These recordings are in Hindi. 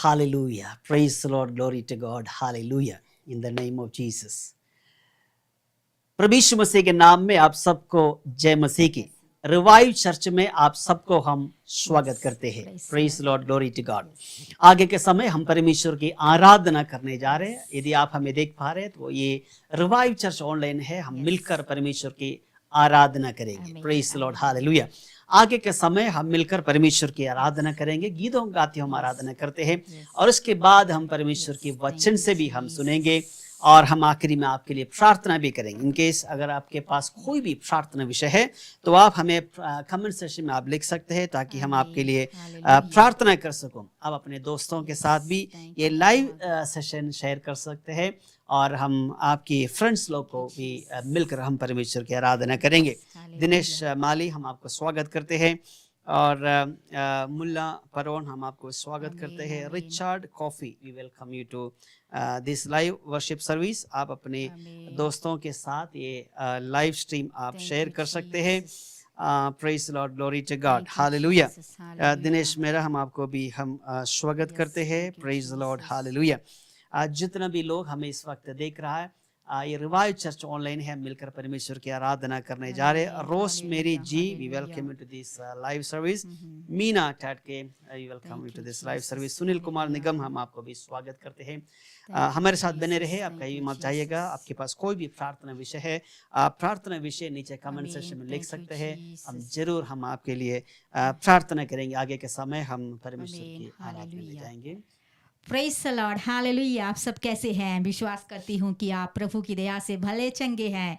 Hallelujah. Praise the Lord. Glory to God. Hallelujah. In the name of Jesus. प्रभु यीशु मसीह के नाम में आप सबको जय मसीह की। रिवाइव चर्च में आप सबको हम स्वागत करते हैं। Praise Lord, glory to God. आगे के समय हम परमेश्वर की आराधना करने जा रहे हैं। यदि आप हमें देख पा रहे हैं तो ये रिवाइव चर्च ऑनलाइन है। हम मिलकर परमेश्वर की आराधना करेंगे। Praise Lord, hallelujah. आगे के समय हम मिलकर परमेश्वर की आराधना करेंगे, गीतों गाते हम आराधना करते हैं और उसके बाद हम परमेश्वर के वचन से भी हम सुनेंगे और हम आखिरी में आपके लिए प्रार्थना भी करेंगे। इनकेस अगर आपके पास कोई भी प्रार्थना विषय है तो आप हमें कमेंट सेक्शन में आप लिख सकते हैं ताकि हम आपके लिए प्रार्थना कर सकूं। आप अपने दोस्तों के साथ भी ये लाइव सेशन शेयर कर सकते हैं और हम आपकी फ्रेंड्स लोग को भी मिलकर हम परमेश्वर की आराधना करेंगे। दिनेश माली, हम आपको स्वागत करते हैं और मुल्ला परवन, हम आपको स्वागत करते हैं। Richard Coffey, we welcome you to this live worship service. आप अपने दोस्तों के साथ ये लाइव स्ट्रीम आप शेयर कर सकते हैं। Praise Lord, glory to God, hallelujah. Dinesh मेरा, हम आपको भी हम स्वागत करते हैं। Praise Lord, hallelujah. जितना भी लोग हमें इस वक्त देख रहा है, ये रिवाइव चर्च ऑनलाइन है, मिलकर परमेश्वर की आराधना करने जा रहे हैं। Rose Mary ji, we welcome you to this live service. Meena Tatke, we welcome you to this live service. Sunil Kumar Nigam, हम आपको भी स्वागत करते हैं। हमारे साथ बने रहे, आप कहीं मत जाइएगा। आपके पास कोई भी प्रार्थना विषय है, आप प्रार्थना विषय नीचे कमेंट सेक्शन में लिख सकते हैं। हम जरूर हम आपके लिए प्रार्थना करेंगे। आगे के समय हम परमेश्वर की आराधना में जाएंगे। Praise the Lord, hallelujah. आप सब कैसे हैं? विश्वास करती हूँ कि आप प्रभु की दया से भले चंगे हैं।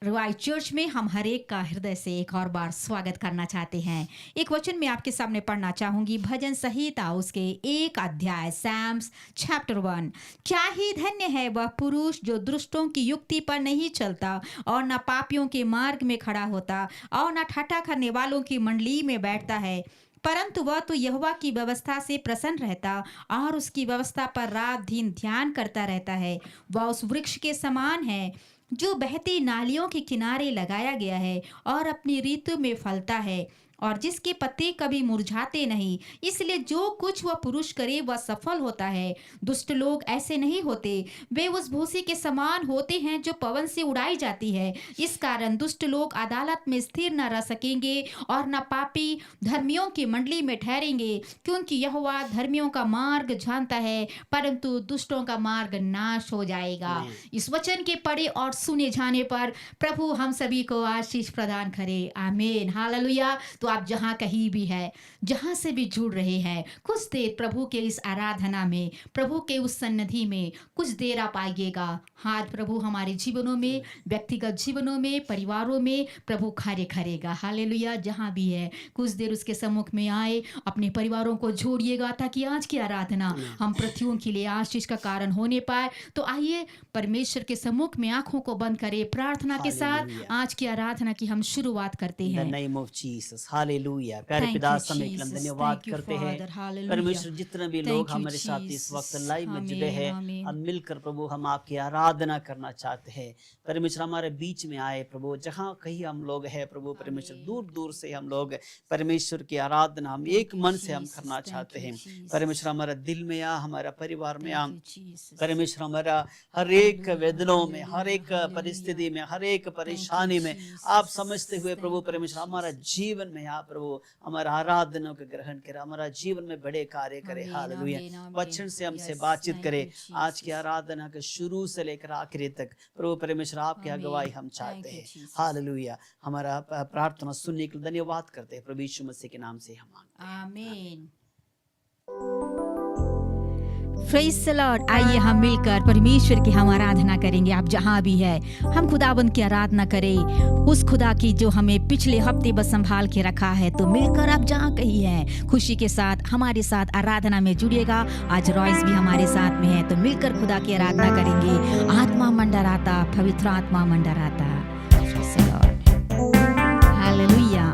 रिवाइव चर्च में हम हर एक का हृदय से एक और बार स्वागत करना चाहते हैं। एक वचन मैं आपके सामने पढ़ना चाहूंगी, भजन संहिता उसके 1 अध्याय, साम्स चैप्टर 1। क्या ही धन्य है वह पुरुष जो दुष्टों की युक्ति पर नहीं चलता और न पापियों के मार्ग में खड़ा होता और न ठट्ठा करने वालों की मंडली में बैठता है, परंतु वह तो यहोवा की व्यवस्था से प्रसन्न रहता और उसकी व्यवस्था पर रात दिन ध्यान करता रहता है। वह उस वृक्ष के समान है जो बहती नालियों के किनारे लगाया गया है और अपनी ऋतु में फलता है और जिसके पत्ते कभी मुरझाते नहीं। इसलिए जो कुछ वह पुरुष करे वह सफल होता है। दुष्ट लोग ऐसे नहीं होते, वे उस भूसी के समान होते हैं जो पवन से उड़ाई जाती है। इस कारण दुष्ट लोग अदालत में स्थिर न रह सकेंगे और न पापी धर्मियों की मंडली में ठहरेंगे, क्योंकि यहोवा धर्मियों का मार्ग जानता है परंतु दुष्टों का मार्ग नाश हो जाएगा। इस वचन के पढ़े और सुने जाने पर प्रभु हम सभी को आशीष प्रदान करे। आमीन, हालेलुया। तो आप जहां कहीं भी है, जहां से भी जुड़ रहे हैं, कुछ देर प्रभु के इस आराधना में, प्रभु के उस सन्निधि में कुछ देर आप आइएगा। हाथ प्रभु हमारे जीवनों में, व्यक्तिगत जीवनों में, परिवारों में प्रभु कार्य करेगा। हालेलुया। जहां भी है कुछ देर उसके सम्मुख में आए, अपने परिवारों को जोड़िएगा ताकि आज की आराधना हम पृथ्वियों के लिए आशीष का कारण होने पाए। तो आइए परमेश्वर के सम्मुख में आंखों को बंद करें, प्रार्थना के साथ आज की आराधना की हम शुरुआत करते हैं। हालेलुया। प्यारे पिता, समय के लिए धन्यवाद करते हैं परमेश्वर। जितने भी लोग हमारे साथ इस वक्त लाइव में जुड़े हैं, हम मिलकर प्रभु हम आपकी आराधना करना चाहते हैं। परमेश्वर हमारे बीच में आए प्रभु, जहाँ कहीं हम लोग हैं प्रभु परमेश्वर, दूर दूर से हम लोग परमेश्वर की आराधना हम एक मन से हम करना चाहते हैं। परमेश्वर हमारा दिल में आ, हमारा परिवार में आ, परमेश्वर हमारा हर एक वेदनाओं में, हर एक परिस्थिति में, हर एक परेशानी में आप समझते हुए प्रभु परमेश्वर हमारा जीवन में आप प्रभु हमारा आराधना को ग्रहण करे, हमारा जीवन में बड़े कार्य करे। हालेलुया। वचन से हमसे बातचीत करे। आज की आराधना के शुरू से लेकर आखिरी तक प्रभु परमेश्वर आपकी अगुवाई हम चाहते हैं। हालेलुया। हमारा प्रार्थना सुनने के लिए धन्यवाद करते हैं प्रभु यीशु मसीह के नाम से हम मांगते हैं, आमीन। Praise the Lord. आइए हम मिलकर परमेश्वर की हम आराधना करेंगे। आप जहाँ भी है, हम खुदाबंद की आराधना करें, उस खुदा की जो हमें पिछले हफ्ते बस संभाल के रखा है। तो मिलकर आप जहाँ कहीं हैं, खुशी के साथ हमारे साथ आराधना में जुड़िएगा। आज रॉयस भी हमारे साथ में है, तो मिलकर खुदा की आराधना करेंगे। आत्मा मंडराता, पवित्र आत्मा मंडराता। हालेलुया।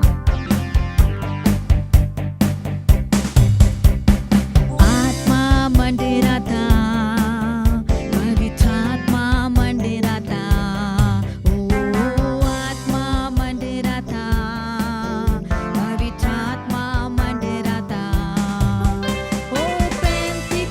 मंदिराता, पवित्र आत्मा मंदिराता, ओ आत्मा मंदिराता, पवित्र आत्मा मंदिराता, ओ पेंती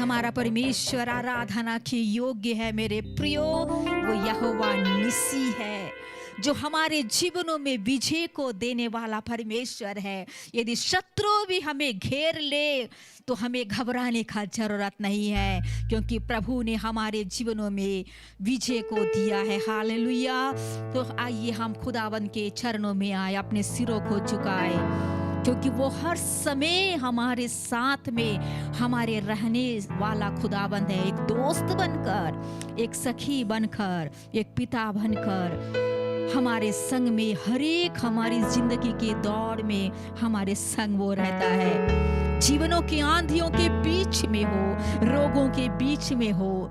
हमारा परमेश्वर आराधना के योग्य है मेरे प्रियो। वो यहोवा निसी है जो हमारे जीवनों में विजय को देने वाला परमेश्वर है। यदि शत्रु भी हमें घेर ले तो हमें घबराने का जरूरत नहीं है, क्योंकि प्रभु ने हमारे जीवनों में विजय को दिया है। हालेलुया। तो आइए हम खुदावन के चरणों में आए, अपने सिरों को झुकाए, क्योंकि वो हर समय हमारे साथ में हमारे रहने वाला खुदाबंद है। एक दोस्त बनकर, एक सखी बनकर, एक पिता बनकर हमारे संग में, हर एक हमारी जिंदगी के दौर में हमारे संग वो रहता है। जीवनों की आंधियों के बीच में हो, रोगों के बीच में हो,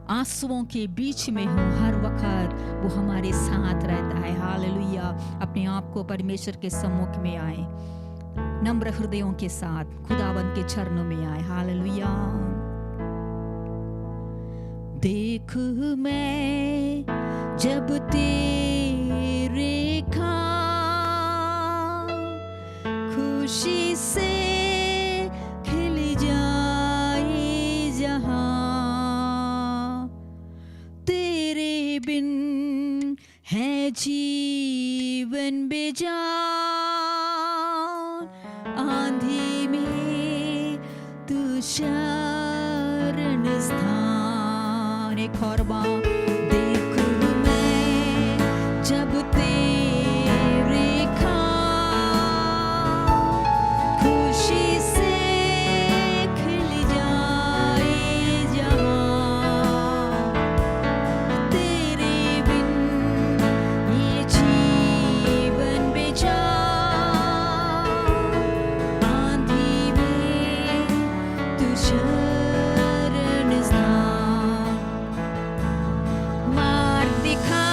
आंसुओं के बीच में हो, हर वक्त वो हमारे साथ रहता है। हालेलुया। अपने आप को परमेश्वर के सम्मुख में आए, नम्र हृदयों के साथ खुदावन के चरणों में आए। हालेलुया। देख मैं जब तेरे खां खुशी से खिल जाए जहां, तेरे बिन है जीवन बेजान, आंधी में तू शरण स्थान। एक और बार देख मैं जब तेरे खां खुशी से खिल जाए जहां, तेरे बिन ये जीवन बेजान, आंधी में तू शरण स्थान। मार दिखा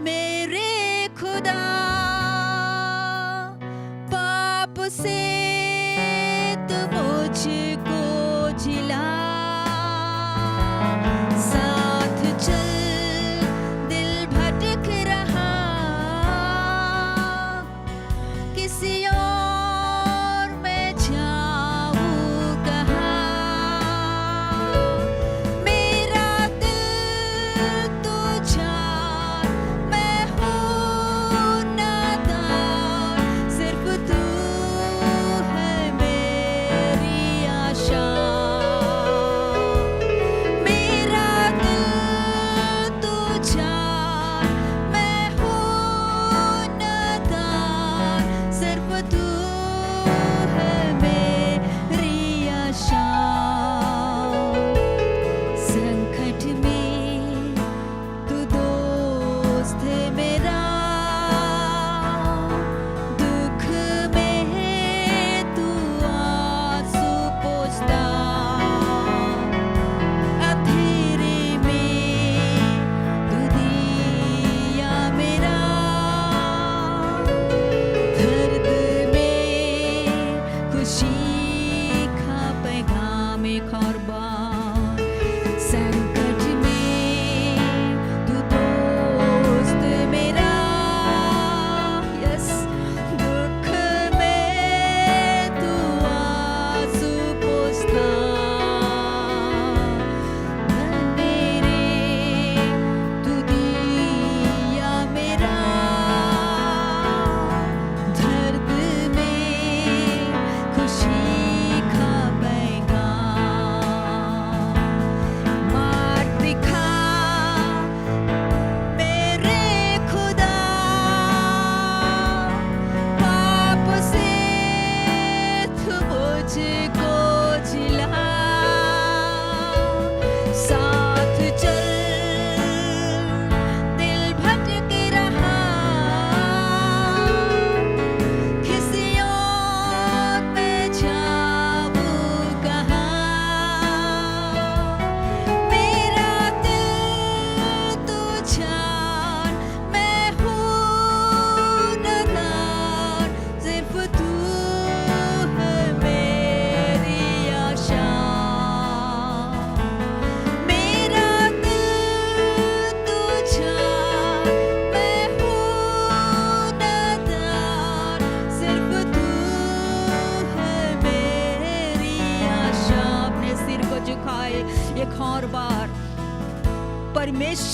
मेरे खुदा पाप से तू मुझको झिला, साथ चल दिल भटक रहा, किसी और मैं जाऊं कहाँ, मेरा दिल तू जान, मैं हूँ नादान, सिर्फ तू है मेरी आशा, मेरा दिल तू जान, मैं हूँ नादान, सिर्फ तू है मेरी आशा। संकट में तू दोस्त है मेरा, दुख में तू आंसू पोंछता, अंधेरे में तू दिया मेरा, दर्द में खुशी का पैगाम। एक और बार संकट में तू दोस्त मेरा,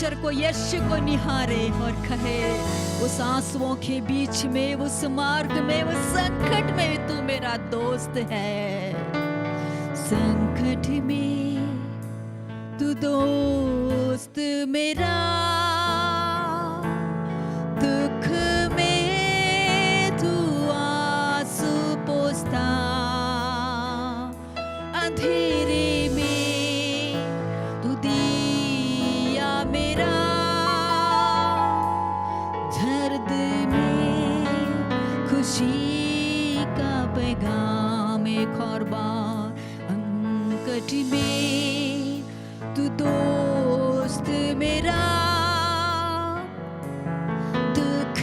परमेश्वर को, यीशु को निहारे और कहे, उस आंसुओं के बीच में, उस मार्ग में, उस संकट में तू मेरा दोस्त है। संकट में तू दोस्त मेरा, दुख में तू आंसू पोंछता, अंधेरे में तू दिया मेरा, दर्द में खुशी का पैगाम एक और बार, संकट में तू दोस्त मेरा, दुख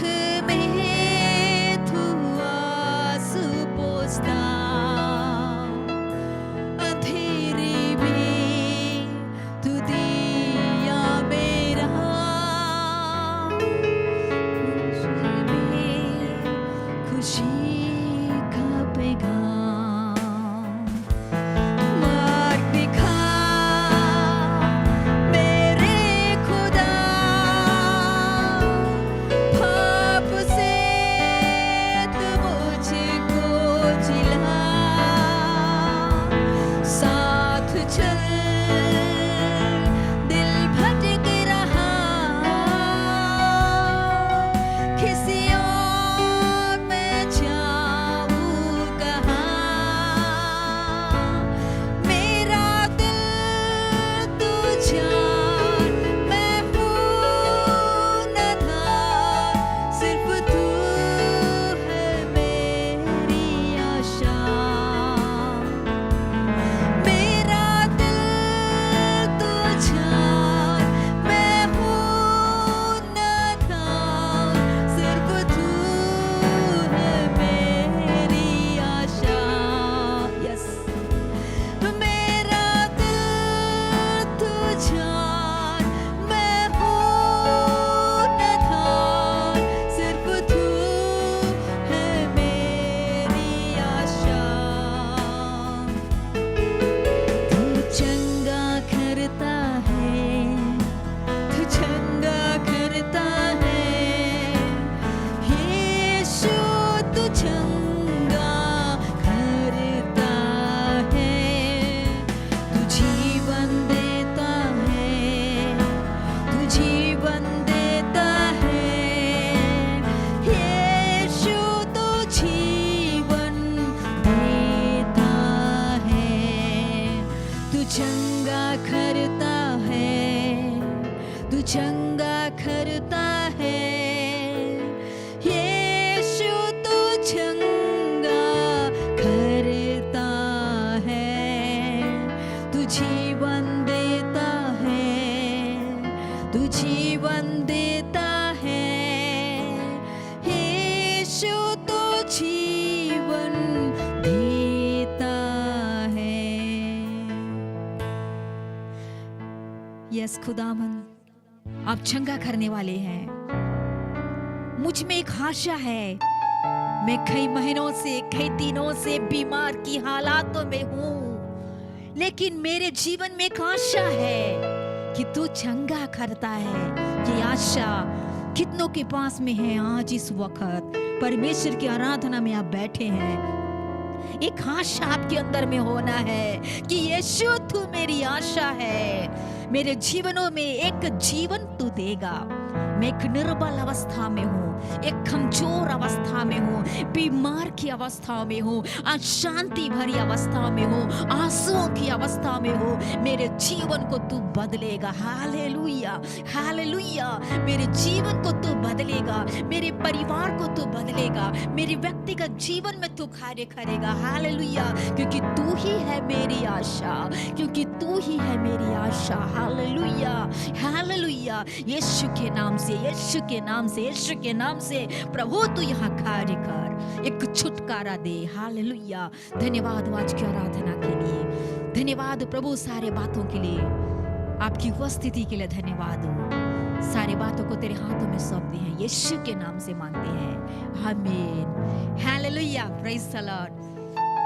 में तू आंसू पोंछता, अंधेरे में तू दिया मेरा, खुशी का पैगाम। मार्ग दिखा मेरे खुदा, पाप से तू मुझको जिला, साथ चल दिल भटक रहा, किसी और मैं जाऊं कहाँ, मेरा दिल तू जान, मैं हूँ नादान, सिर्फ तू है मेरी आशा, मेरा दिल तू जान, मैं हूँ नादान, सिर्फ तू है मेरी आशा। यस, मेरा दिल तू जान, मैं हूँ नादान, सिर्फ तू है मेरी आशा। तू चंगा करता है, तू चंगा करता है, यीशु तू चंगा करता है, तू जीवन देता है, तू जीवन देता है, यीशु तू जीवन देता है, तू चंगा करता है, तू चंगा करता है, यीशु तू चंगा करता है, तू जीवन देता है, तू जीवन देता है, यीशु तू जीवन देता है। यस खुदावन, आप चंगा करने वाले हैं। मुझ में एक आशा है, मैं कई महीनों से, कई दिनों से बीमार की हालातों में हूँ, लेकिन मेरे जीवन में एक आशा है कि तू चंगा करता है। ये आशा कितनों के पास में है आज इस वक्त परमेश्वर की आराधना में आप बैठे हैं। एक आशा आपके अंदर में होना है कि यीशु तू मेरी आशा है, मेरे जीवनों में एक जीवन तू देगा। मैं एक निर्बल अवस्था में हूँ, एक कमजोर अवस्था में हूँ, बीमार की अवस्था में हूँ, अशांति भरी अवस्था में हूँ, आंसुओं की अवस्था में हूँ। मेरे जीवन को तू बदलेगा। Hallelujah, hallelujah. मेरे जीवन को तू बदलेगा, मेरे परिवार को तू बदलेगा, मेरे व्यक्तिगत जीवन में तू कार्य करेगा। हालेलुया, क्योंकि तू ही है मेरी आशा, क्योंकि तू ही है मेरी आशा। Hallelujah, hallelujah. यीशु के नाम से, यीशु के नाम से, यीशु के नाम से प्रभु तू यहाँ कार्य कर, एक छुटकारा दे। हालेलुया। धन्यवाद आज की आराधना के लिए, धन्यवाद प्रभु सारे बातों के लिए, आपकी उपस्थिति के लिए धन्यवाद हो। सारे बातों को तेरे हाथों में सौंपते हैं, यीशु के नाम से मांगते हैं, आमीन। Hallelujah, praise the Lord.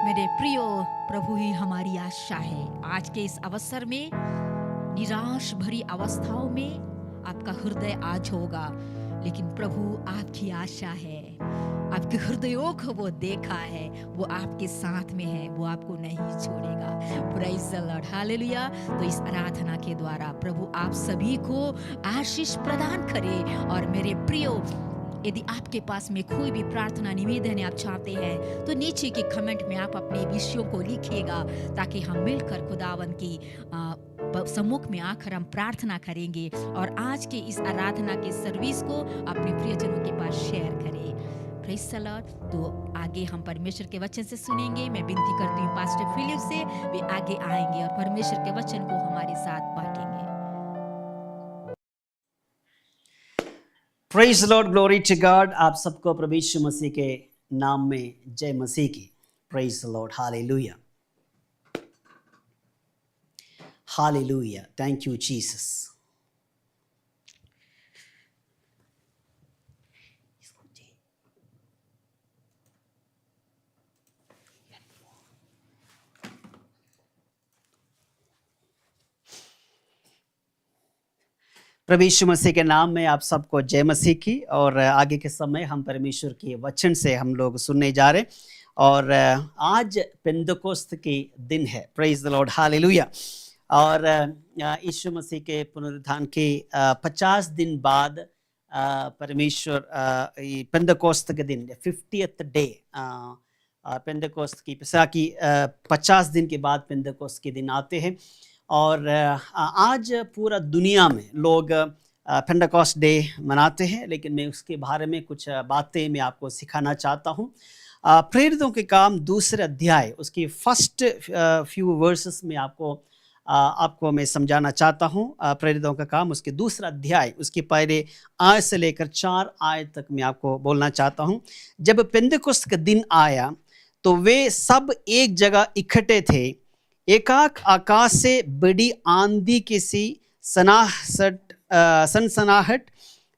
मेरे प्रियो, प्रभु ही हमारी आशा है। आज के इस अवसर में, निराश भरी अवस्थाओं में आपका हृदय आज होगा, लेकिन प्रभु आपकी आशा है, आपके हृदयों को वो देखा है, वो आपके साथ में है, वो आपको नहीं छोड़ेगा। Praise the Lord, hallelujah. तो इस आराधना के द्वारा प्रभु आप सभी को आशीष प्रदान करे। और मेरे प्रियो, यदि आपके पास में कोई भी प्रार्थना निवेदन आप चाहते हैं तो नीचे के कमेंट में आप अपने विषयों को लिखिएगा, ताकि हम मिलकर खुदावन की सम्मुख में आकर हम प्रार्थना करेंगे और आज के इस आराधना के सर्विस को अपने प्रियजनों के पास शेयर करें। Praise the Lord. तो आगे हम परमेश्वर के वचन से सुनेंगे। मैं विनती करती हूँ पास्टर फिलिप से, वे आगे आएंगे और परमेश्वर के वचन को हमारे साथ बांटेंगे। Praise Lord, glory to God. आप सबको प्रभु यीशु मसीह के नाम में जय मसीह की। Praise Lord, hallelujah, hallelujah. Thank you Jesus. प्रभु यीशु मसीह के नाम में आप सबको जय मसीह की। और आगे के समय हम परमेश्वर के वचन से हम लोग सुनने जा रहे, और आज पेंदकोस्त की दिन है। Praise the Lord, hallelujah. और यीशु मसीह के पुनरुत्थान के 50 दिन बाद परमेश्वर पेंदकोस्त के दिन 50th डे, पेंदकोस्त की पिसा की 50 दिन के बाद पेंदकोस्त के दिन आते हैं। और आज पूरा दुनिया में लोग पेंटेकोस्ट डे मनाते हैं, लेकिन मैं उसके बारे में कुछ बातें मैं आपको सिखाना चाहता हूँ। प्रेरितों के काम 2 अध्याय उसकी फर्स्ट फ्यू वर्सेस में आपको मैं समझाना चाहता हूँ। प्रेरितों का काम उसके 2 अध्याय उसके पहले आयत से लेकर 4 आयत तक मैं आपको बोलना चाहता हूँ। जब पेंटेकोस्त का दिन आया तो वे सब एक जगह इकट्ठे थे। एकाक आकाश से बड़ी आंधी की सी सनसनाहट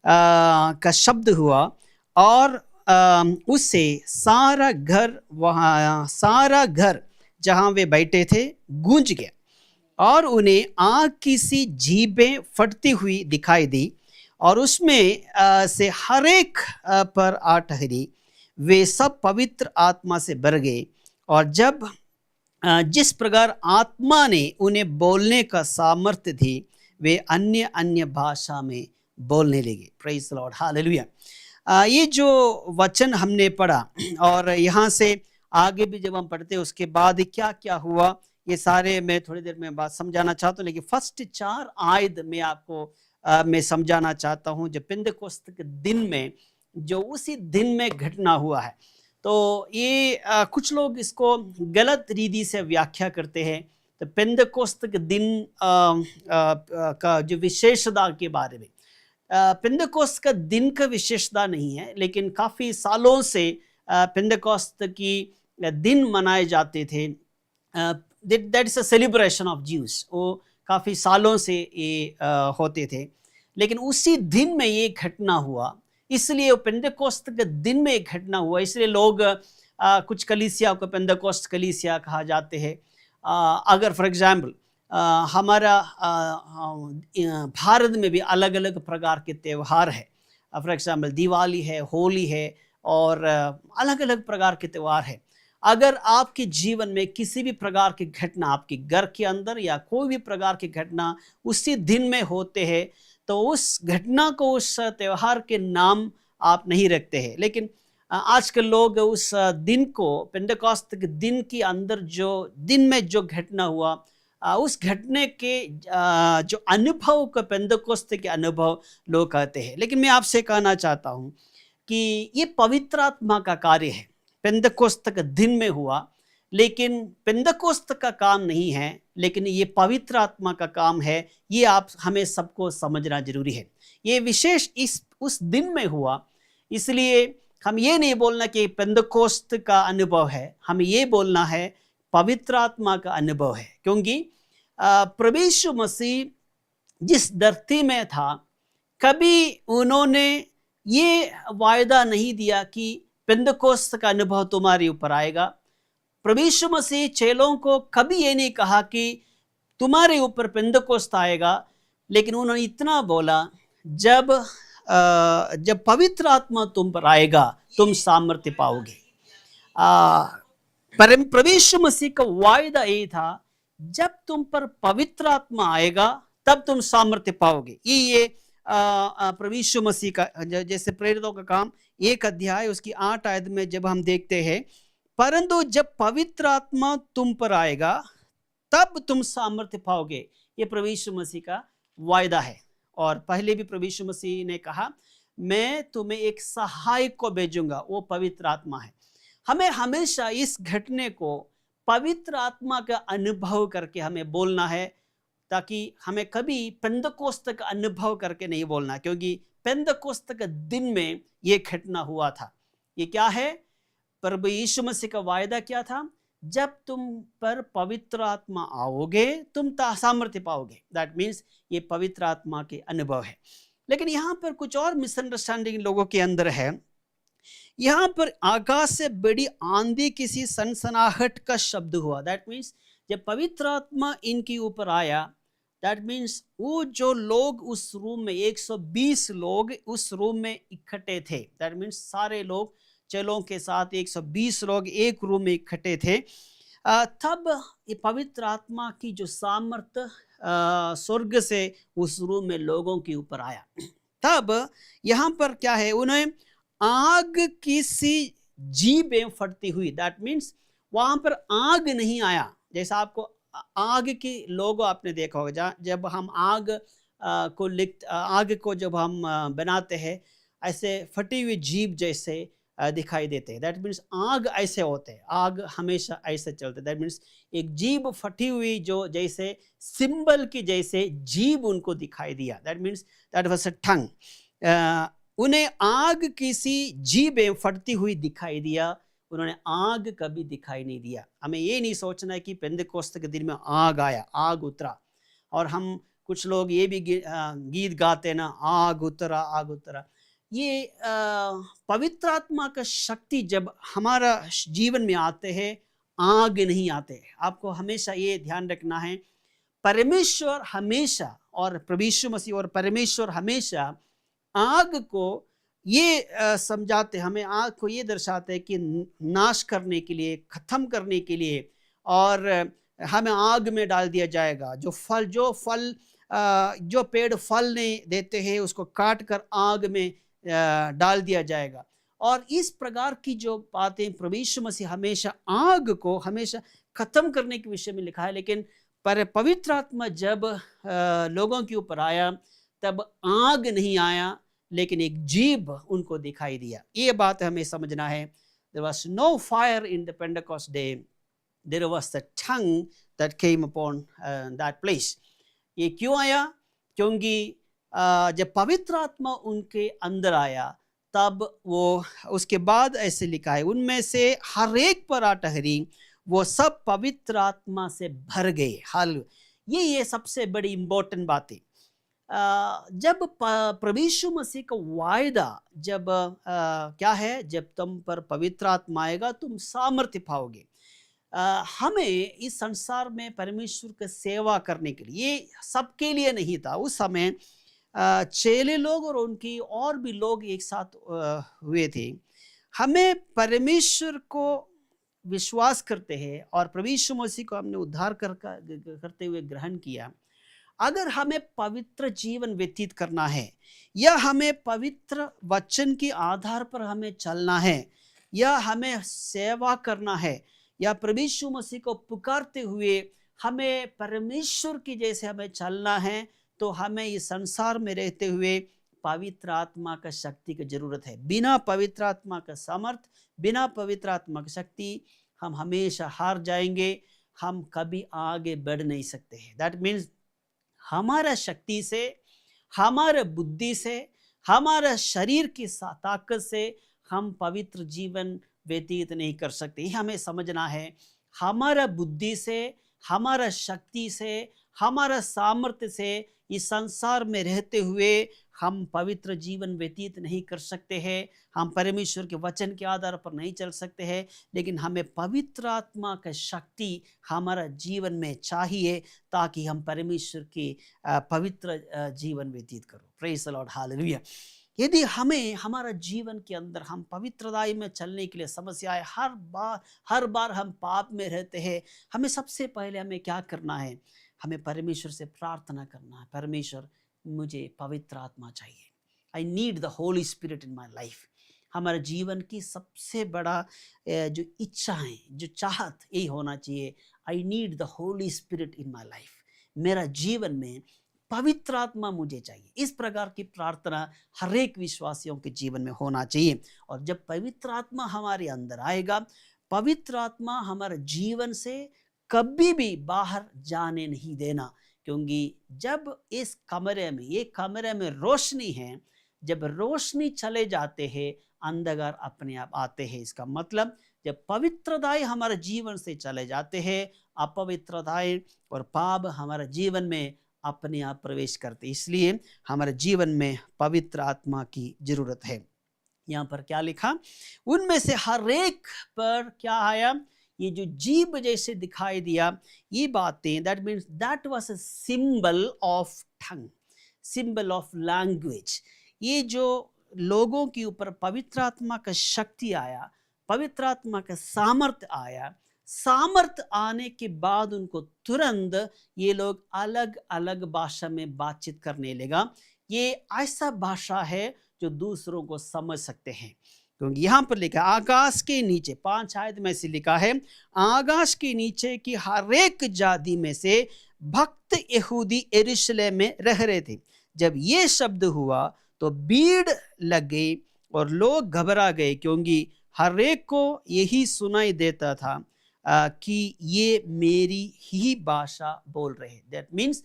का शब्द हुआ, और उससे सारा घर जहाँ वे बैठे थे गूंज गया, और उन्हें आग की सी जीभें फटती हुई दिखाई दी, और उसमें से हर एक पर आ ठहरी। वे सब पवित्र आत्मा से भर गए, और जब जिस प्रकार आत्मा ने उन्हें बोलने का सामर्थ्य थी, वे अन्य अन्य भाषा में बोलने लगे। Praise the Lord, hallelujah. ये जो वचन हमने पढ़ा, और यहाँ से आगे भी जब हम पढ़ते हैं उसके बाद क्या क्या हुआ, ये सारे मैं थोड़ी देर में बात समझाना चाहता हूँ। लेकिन फर्स्ट 4 आयत में आपको मैं समझाना चाहता हूँ, जो पेंटेकोस्त के दिन में जो उसी दिन में घटना हुआ है। तो ये कुछ लोग इसको गलत रीति से व्याख्या करते हैं। तो पेंटेकोस्त के दिन का जो विशेषता के बारे में, पेंटेकोस्त का दिन का विशेषता नहीं है, लेकिन काफ़ी सालों से पेंटेकोस्त की दिन मनाए जाते थे। That is a celebration of juice. वो काफ़ी सालों से ये होते थे, लेकिन उसी दिन में ये घटना हुआ, इसलिए वो पेंटेकोस्त के दिन में एक घटना हुआ। इसलिए लोग कुछ कलीसिया को पेंटेकोस्त कलीसिया कहा जाते हैं। अगर फॉर एग्जाम्पल हमारा भारत में भी अलग अलग प्रकार के त्यौहार है। फॉर एग्जाम्पल दिवाली है, होली है, और अलग अलग प्रकार के त्यौहार है। अगर आपके जीवन में किसी भी प्रकार की घटना आपके घर के अंदर या कोई भी प्रकार की घटना उसी दिन में होते हैं, तो उस घटना को, उस त्यौहार के नाम आप नहीं रखते हैं। लेकिन आजकल लोग उस दिन को, पेंटेकोस्त के दिन के अंदर जो दिन में जो घटना हुआ, उस घटने के जो अनुभव को पेंटेकोस्त के अनुभव लोग कहते हैं। लेकिन मैं आपसे कहना चाहता हूँ कि ये पवित्र आत्मा का कार्य है। पेंटेकोस्त के दिन में हुआ, लेकिन पेंटेकोस्त का काम नहीं है, लेकिन ये पवित्र आत्मा का काम है। ये आप हमें सबको समझना जरूरी है। ये विशेष उस दिन में हुआ, इसलिए हम ये नहीं बोलना कि पेंटेकोस्त का अनुभव है, हमें ये बोलना है पवित्र आत्मा का अनुभव है। क्योंकि प्रभु यीशु मसीह जिस धरती में था, कभी उन्होंने ये वायदा नहीं दिया कि पेंटेकोस्त का अनुभव तुम्हारे ऊपर आएगा। प्रभु यीशु मसीह चेलों को कभी ये नहीं कहा कि तुम्हारे ऊपर पेंटेकोस्त आएगा, लेकिन उन्होंने इतना बोला, जब पवित्र आत्मा तुम पर आएगा तुम सामर्थ्य पाओगे। प्रभु यीशु मसीह का वायदा ये था, जब तुम पर पवित्र आत्मा आएगा तब तुम सामर्थ्य पाओगे। ये प्रभु यीशु मसीह का जैसे प्रेरितों का काम 1 अध्याय उसकी 8 आयत में जब हम देखते हैं, परंतु जब पवित्र आत्मा तुम पर आएगा तब तुम सामर्थ्य पाओगे। ये प्रभु यीशु मसीह का वायदा है। और पहले भी प्रभु यीशु मसीह ने कहा, मैं तुम्हें एक सहायक को भेजूंगा, वो पवित्र आत्मा है। हमें हमेशा इस घटने को पवित्र आत्मा का अनुभव करके हमें बोलना है, ताकि हमें कभी पेंदकोस्त का अनुभव करके नहीं बोलना, क्योंकि पेंदकोस्त के दिन में ये घटना हुआ था। ये क्या है? प्रभु यीशु मसीह का वायदा क्या था? जब तुम पर पवित्र आत्मा आओगे तुम सामर्थ्य पाओगे। दैट मीन्स ये पवित्र आत्मा के अनुभव है। लेकिन यहाँ पर कुछ और मिसअंडरस्टैंडिंग लोगों के अंदर है। यहाँ पर आकाश से बड़ी आंधी किसी सनसनाहट का शब्द हुआ। दैट मीन्स जब पवित्र आत्मा इनके ऊपर आया, दैट मीन्स वो जो लोग उस रूम में 120 लोग उस रूम में इकट्ठे थे, दैट मीन्स सारे लोग चेलों के साथ 120 लोग एक रूम में इकट्ठे थे, तब ये पवित्र आत्मा की जो सामर्थ्य स्वर्ग से उस रूम में लोगों के ऊपर आया। तब यहाँ पर क्या है, उन्हें आग की सी जीभें फटती हुई। दैट मीन्स वहाँ पर आग नहीं आया, जैसा आपको आग की लोगो आपने देखा होगा, जब हम आग को जब हम बनाते हैं ऐसे फटी हुई जीभ जैसे दिखाई देते हैं। दैट मीन्स आग ऐसे होते हैं, आग हमेशा ऐसे चलते। दैट मीन्स एक जीभ फटी हुई जो जैसे सिंबल की जैसे जीभ उनको दिखाई दिया। That means that was a tongue. उन्हें आग की सी जीभें फटती हुई दिखाई दिया, उन्होंने आग कभी दिखाई नहीं दिया। हमें ये नहीं सोचना है कि पेंतेकोस्त के दिन में आग आया, आग उतरा। और हम कुछ लोग ये भी गीत गाते ना, आग उतरा आग उतरा। ये पवित्र आत्मा का शक्ति जब हमारा जीवन में आते हैं आग नहीं आते। आपको हमेशा ये ध्यान रखना है, परमेश्वर हमेशा और प्रभु यीशु मसीह और परमेश्वर हमेशा आग को ये समझाते, हमें आग को ये दर्शाते हैं कि नाश करने के लिए, खत्म करने के लिए, और हमें आग में डाल दिया जाएगा। जो पेड़ फल नहीं देते हैं उसको काट कर आग में डाल दिया जाएगा। और इस प्रकार की जो बातें प्रभु यीशु मसीह हमेशा आग को हमेशा खत्म करने के विषय में लिखा है। लेकिन पर पवित्र आत्मा जब लोगों के ऊपर आया तब आग नहीं आया, लेकिन एक जीभ उनको दिखाई दिया। ये बात हमें समझना है। There was no fire in the Pentecost day. There was the tongue that came upon that place. ये क्यों आया? क्योंकि जब पवित्र आत्मा उनके अंदर आया तब वो, उसके बाद ऐसे लिखा है, उनमें से हर एक पर आ ठहरी, वो सब पवित्र आत्मा से भर गए। हालेलुया। ये सबसे बड़ी इंपॉर्टेंट बात है। जब प्रभु यीशु मसीह का वायदा जब क्या है, जब तुम पर पवित्र आत्मा आएगा तुम सामर्थ्य पाओगे। हमें इस संसार में परमेश्वर की सेवा करने के लिए, ये सबके लिए नहीं था। उस समय चेले लोग और उनकी और भी लोग एक साथ हुए थे। हमें परमेश्वर को विश्वास करते हैं और प्रभु यीशु मसीह को हमने उद्धार करते हुए ग्रहण किया। अगर हमें पवित्र जीवन व्यतीत करना है, या हमें पवित्र वचन के आधार पर हमें चलना है, या हमें सेवा करना है, या प्रभु यीशु मसीह को पुकारते हुए हमें परमेश्वर की जैसे हमें चलना है, तो हमें इस संसार में रहते हुए पवित्र आत्मा का शक्ति की जरूरत है। बिना पवित्र आत्मा का सामर्थ, बिना पवित्र आत्मा की शक्ति हम हमेशा हार जाएंगे, हम कभी आगे बढ़ नहीं सकते हैं। दैट मीन्स हमारा शक्ति से, हमारा बुद्धि से, हमारा शरीर की ताकत से हम पवित्र जीवन व्यतीत नहीं कर सकते। ये हमें समझना है। हमारा बुद्धि से, हमारा शक्ति से, हमारा सामर्थ्य से इस संसार में रहते हुए हम पवित्र जीवन व्यतीत नहीं कर सकते हैं, हम परमेश्वर के वचन के आधार पर नहीं चल सकते हैं, लेकिन हमें पवित्र आत्मा का शक्ति हमारा जीवन में चाहिए ताकि हम परमेश्वर की पवित्र जीवन व्यतीत करो। Praise the Lord, hallelujah. यदि हमें हमारा जीवन के अंदर हम पवित्रताई में चलने के लिए समस्याएं, हर बार हम पाप में रहते हैं, हमें सबसे पहले हमें क्या करना है? हमें परमेश्वर से प्रार्थना करना है, परमेश्वर मुझे पवित्र आत्मा चाहिए। I need the Holi spirit in my life. हमारे जीवन की सबसे बड़ा जो इच्छा है, जो चाहत, यही होना चाहिए, I need the Holi spirit in my life. मेरा जीवन में पवित्र आत्मा मुझे चाहिए। इस प्रकार की प्रार्थना हर एक विश्वासियों के जीवन में होना चाहिए। और जब पवित्र आत्मा हमारे अंदर आएगा, पवित्र आत्मा हमारे जीवन से कभी भी बाहर जाने नहीं देना, क्योंकि जब इस कमरे में, ये कमरे में रोशनी है, जब रोशनी चले जाते हैं अंधकार अपने आप आते हैं। इसका मतलब जब पवित्रताएं हमारे जीवन से चले जाते हैं, अपवित्रताएं और पाप हमारे जीवन में अपने आप प्रवेश करते। इसलिए हमारे जीवन में पवित्र आत्मा की जरूरत है। यहाँ पर क्या लिखा? उनमें से हर एक पर क्या आया? ये जो जीभ जैसे दिखाई दिया, ये बातें, that means that was a symbol of tongue, symbol of language. ये जो लोगों के ऊपर पवित्र आत्मा का शक्ति आया, पवित्र आत्मा का सामर्थ्य आया, सामर्थ्य आने के बाद उनको तुरंत ये लोग अलग अलग भाषा में बातचीत करने लगा। ये ऐसा भाषा है जो दूसरों को समझ सकते हैं, क्योंकि यहाँ पर लिखा आकाश के नीचे 5 आयत में से लिखा है, आकाश के नीचे की हर एक जाति में से भक्त यहूदी यरूशलेम में रह रहे थे। जब ये शब्द हुआ तो भीड़ लग गई और लोग घबरा गए, क्योंकि हर एक को यही सुनाई देता था कि ये मेरी ही भाषा बोल रहे। दैट मीन्स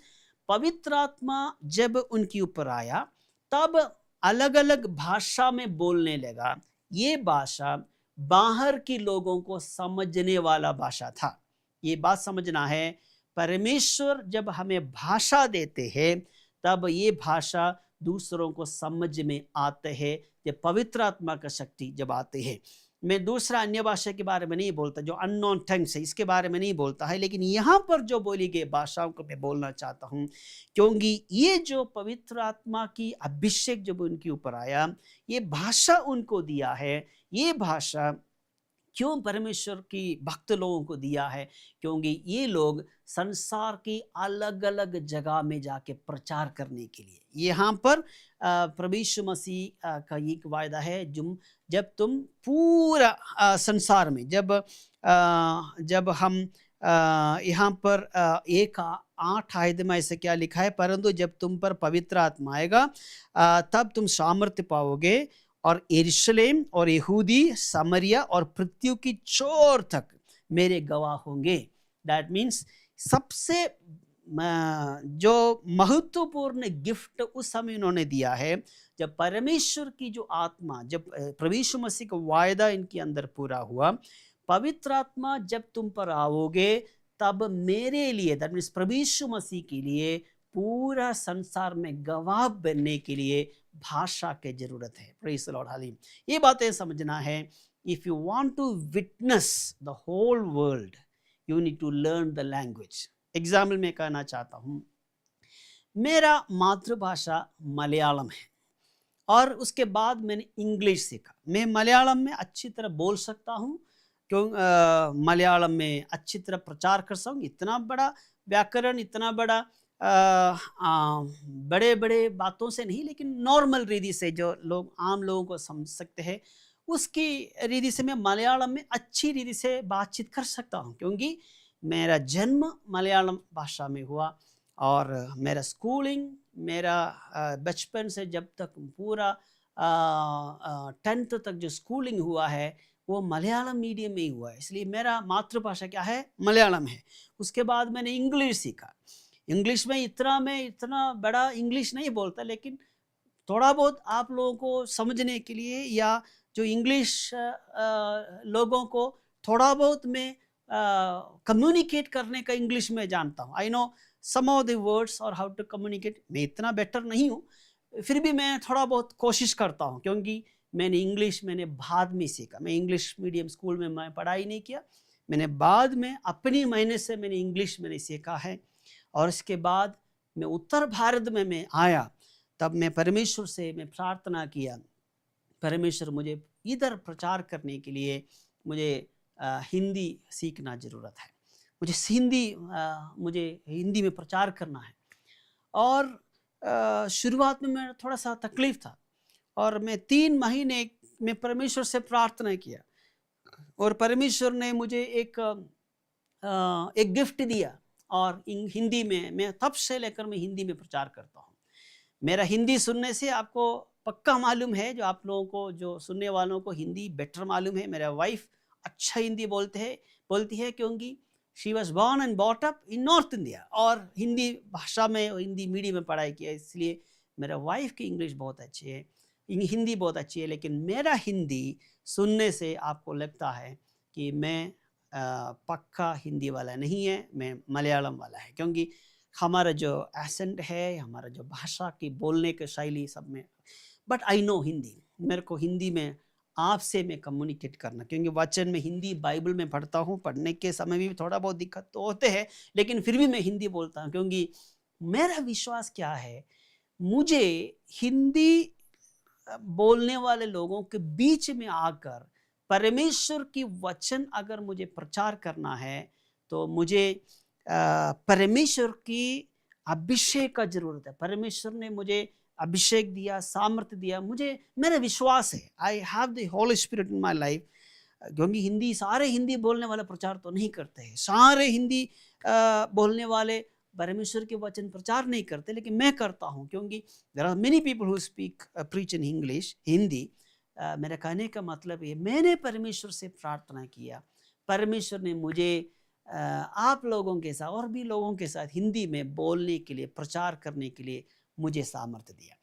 पवित्र आत्मा जब उनके ऊपर आया तब अलग अलग भाषा में बोलने लगा। ये भाषा बाहर के लोगों को समझने वाला भाषा था। ये बात समझना है, परमेश्वर जब हमें भाषा देते हैं तब ये भाषा दूसरों को समझ में आते हैं, जब पवित्र आत्मा का शक्ति जब आते हैं। मैं दूसरा अन्य भाषा के बारे में नहीं बोलता, जो अननोन टंग्स है इसके बारे में नहीं बोलता है, लेकिन यहाँ पर जो बोली गई भाषाओं को मैं बोलना चाहता हूँ, क्योंकि ये जो पवित्र आत्मा की अभिषेक जब उनके ऊपर आया, ये भाषा उनको दिया है। ये भाषा क्यों परमेश्वर की भक्त लोगों को दिया है? क्योंकि ये लोग संसार की अलग अलग जगह में जाके प्रचार करने के लिए, यहाँ पर प्रभु यीशु मसीह का एक वायदा है, जब तुम पूरा संसार में, जब हम यहाँ पर 1:8 आयत में ऐसे क्या लिखा है, परंतु जब तुम पर पवित्र आत्मा आएगा तब तुम सामर्थ्य पाओगे और यरूशलेम और यहूदी, समरिया और पृथ्वी की छोर तक मेरे गवाह होंगे। दैट मीन्स सबसे जो महत्वपूर्ण गिफ्ट उस समय उन्होंने दिया है, जब परमेश्वर की जो आत्मा, जब प्रभु यीशु मसीह का वायदा इनके अंदर पूरा हुआ, पवित्र आत्मा जब तुम पर आओगे तब मेरे लिए, दैट मीन्स प्रभु यीशु मसीह के लिए पूरा संसार में गवाह बनने के लिए भाषा की जरूरत है। Praise the Lord, hallelujah. ये बातें समझना है। If you want to witness the whole world, you need to learn the language. Example में कहना चाहता हूँ, मेरा मातृभाषा मलयालम है और उसके बाद मैंने इंग्लिश सीखा। मैं मलयालम में अच्छी तरह बोल सकता हूँ, मलयालम में अच्छी तरह प्रचार कर सकूँ। इतना बड़ा व्याकरण, इतना बड़ा बड़े बड़े बातों से नहीं, लेकिन नॉर्मल रीति से जो लोग, आम लोगों को समझ सकते हैं, उसकी रीति से मैं मलयालम में अच्छी रीति से बातचीत कर सकता हूँ, क्योंकि मेरा जन्म मलयालम भाषा में हुआ और मेरा स्कूलिंग, मेरा बचपन से जब तक पूरा 10th तक जो स्कूलिंग हुआ है वो मलयालम मीडियम में ही हुआ है। इसलिए मेरा मातृभाषा क्या है? मलयालम है। उसके बाद मैंने इंग्लिश सीखा। इंग्लिश में इतना बड़ा इंग्लिश नहीं बोलता, लेकिन थोड़ा बहुत आप लोगों को समझने के लिए, या जो इंग्लिश लोगों को थोड़ा बहुत मैं कम्युनिकेट करने का इंग्लिश में जानता हूँ। I know some of the words और हाउ टू कम्युनिकेट। मैं इतना बेटर नहीं हूँ, फिर भी मैं थोड़ा बहुत कोशिश करता हूँ, क्योंकि मैंने बाद में सीखा। मैं इंग्लिश मीडियम स्कूल में मैं पढ़ाई नहीं किया, मैंने बाद में अपनी मेहनत से मैंने इंग्लिश मैंने सीखा है। और इसके बाद मैं उत्तर भारत में मैं आया, तब मैं परमेश्वर से मैं प्रार्थना किया, परमेश्वर मुझे इधर प्रचार करने के लिए मुझे हिंदी सीखना ज़रूरत है, मुझे हिंदी में प्रचार करना है। और शुरुआत में मैं थोड़ा सा तकलीफ था, और मैं 3 महीने में परमेश्वर से प्रार्थना किया, और परमेश्वर ने मुझे एक गिफ्ट दिया, और हिंदी में मैं तब से लेकर मैं हिंदी में प्रचार करता हूँ। मेरा हिंदी सुनने से आपको पक्का मालूम है, जो आप लोगों को, जो सुनने वालों को हिंदी बेटर मालूम है, मेरा वाइफ अच्छा हिंदी बोलती है, क्योंकि she was born and brought up in North India, और हिंदी भाषा में, हिंदी मीडियम में पढ़ाई किया, इसलिए मेरा वाइफ की इंग्लिश बहुत अच्छी है, हिंदी बहुत अच्छी है। लेकिन मेरा हिंदी सुनने से आपको लगता है कि मैं पक्का हिंदी वाला नहीं है, मैं मलयालम वाला है, क्योंकि हमारा जो एसेंट है, हमारा जो भाषा की बोलने की शैली सब में। बट आई नो हिंदी, मेरे को हिंदी में आपसे मैं कम्युनिकेट करना, क्योंकि वचन में हिंदी बाइबल में पढ़ता हूँ, पढ़ने के समय भी थोड़ा बहुत दिक्कत तो होते हैं, लेकिन फिर भी मैं हिंदी बोलता हूँ, क्योंकि मेरा विश्वास क्या है, मुझे हिंदी बोलने वाले लोगों के बीच में आकर परमेश्वर की वचन अगर मुझे प्रचार करना है, तो मुझे परमेश्वर की अभिषेक का जरूरत है। परमेश्वर ने मुझे अभिषेक दिया, सामर्थ्य दिया, मेरा विश्वास है, I have the Holi spirit in my life. क्योंकि सारे हिंदी बोलने वाले प्रचार तो नहीं करते हैं, सारे हिंदी बोलने वाले परमेश्वर के वचन प्रचार नहीं करते, लेकिन मैं करता हूँ, क्योंकि there are many people who speak preach in English, Hindi. मेरा कहने का मतलब है, मैंने परमेश्वर से प्रार्थना किया, परमेश्वर ने मुझे आप लोगों के साथ और भी लोगों के साथ हिंदी में बोलने के लिए, प्रचार करने के लिए मुझे सामर्थ्य दिया।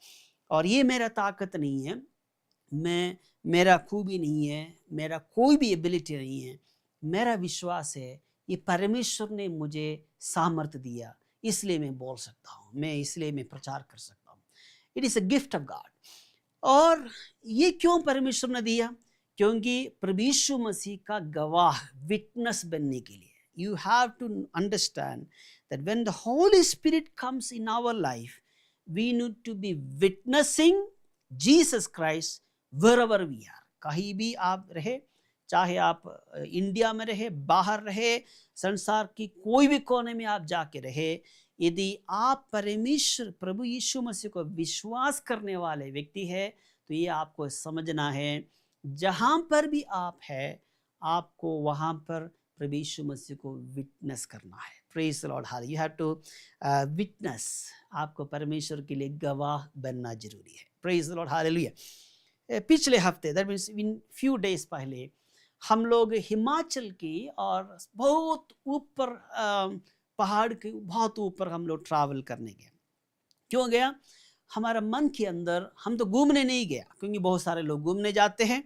और ये मेरा ताकत नहीं है, मेरा खूबी नहीं है, मेरा कोई भी एबिलिटी नहीं है, मेरा विश्वास है ये परमेश्वर ने मुझे सामर्थ्य दिया, इसलिए मैं बोल सकता हूँ, इसलिए मैं प्रचार कर सकता हूँ। It is a gift of God. और ये क्यों परमेश्वर ने दिया? क्योंकि प्रभु यीशु मसीह का गवाह, विटनेस बनने के लिए। You have to understand that when the Holy Spirit comes in our life, we need to be witnessing Jesus Christ wherever we are. कहीं भी आप रहे, चाहे आप इंडिया में रहे, बाहर रहे, संसार की कोई भी कोने में आप जाके रहे, यदि आप परमेश्वर प्रभु यीशु मसीह को विश्वास करने वाले व्यक्ति है, तो ये आपको समझना है, जहाँ पर भी आप है, आपको वहाँ पर प्रभु यीशु मसीह को विटनेस करना है। Praise the Lord, hallelujah. You have to witness, आपको परमेश्वर के लिए गवाह बनना जरूरी है। Praise the Lord, hallelujah. पिछले हफ्ते, that means in few days पहले, हम लोग हिमाचल की और बहुत ऊपर पहाड़ के बहुत ऊपर हम लोग ट्रैवल करने गए। क्यों गया? हमारा मन के अंदर, हम तो घूमने नहीं गया, क्योंकि बहुत सारे लोग घूमने जाते हैं,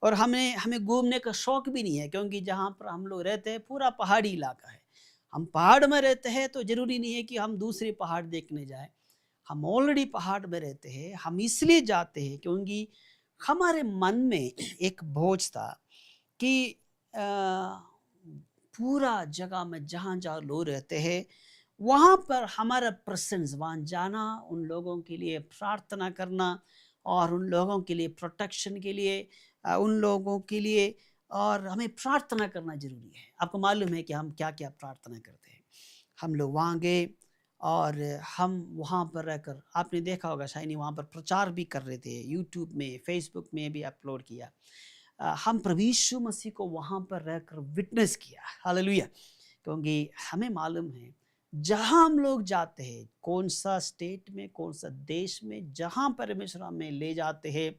और हमें घूमने का शौक भी नहीं है, क्योंकि जहाँ पर हम लोग रहते हैं पूरा पहाड़ी इलाका है। हम पहाड़ में रहते हैं, तो ज़रूरी नहीं है कि हम दूसरे पहाड़ देखने जाएं, हम ऑलरेडी पहाड़ में रहते हैं। हम इसलिए जाते हैं क्योंकि हमारे मन में एक बोझ था कि पूरा जगह में जहाँ जहाँ लोग रहते हैं, वहाँ पर हमारा प्रेजेंस, वहाँ जाना, उन लोगों के लिए प्रार्थना करना, और उन लोगों के लिए प्रोटेक्शन के लिए, उन लोगों के लिए, और हमें प्रार्थना करना जरूरी है। आपको मालूम है कि हम क्या क्या प्रार्थना करते हैं। हम लोग वहाँ गए, और हम वहाँ पर रहकर, आपने देखा होगा शायद, वहाँ पर प्रचार भी कर रहे थे, यूट्यूब में, फेसबुक में भी अपलोड किया। हम प्रभु यीशु मसीह को वहाँ पर रहकर विटनेस किया। हालेलुया। क्योंकि हमें मालूम है, जहाँ हम लोग जाते हैं, कौन सा स्टेट में, कौन सा देश में, जहाँ परमेश्वर हमें ले जाते हैं,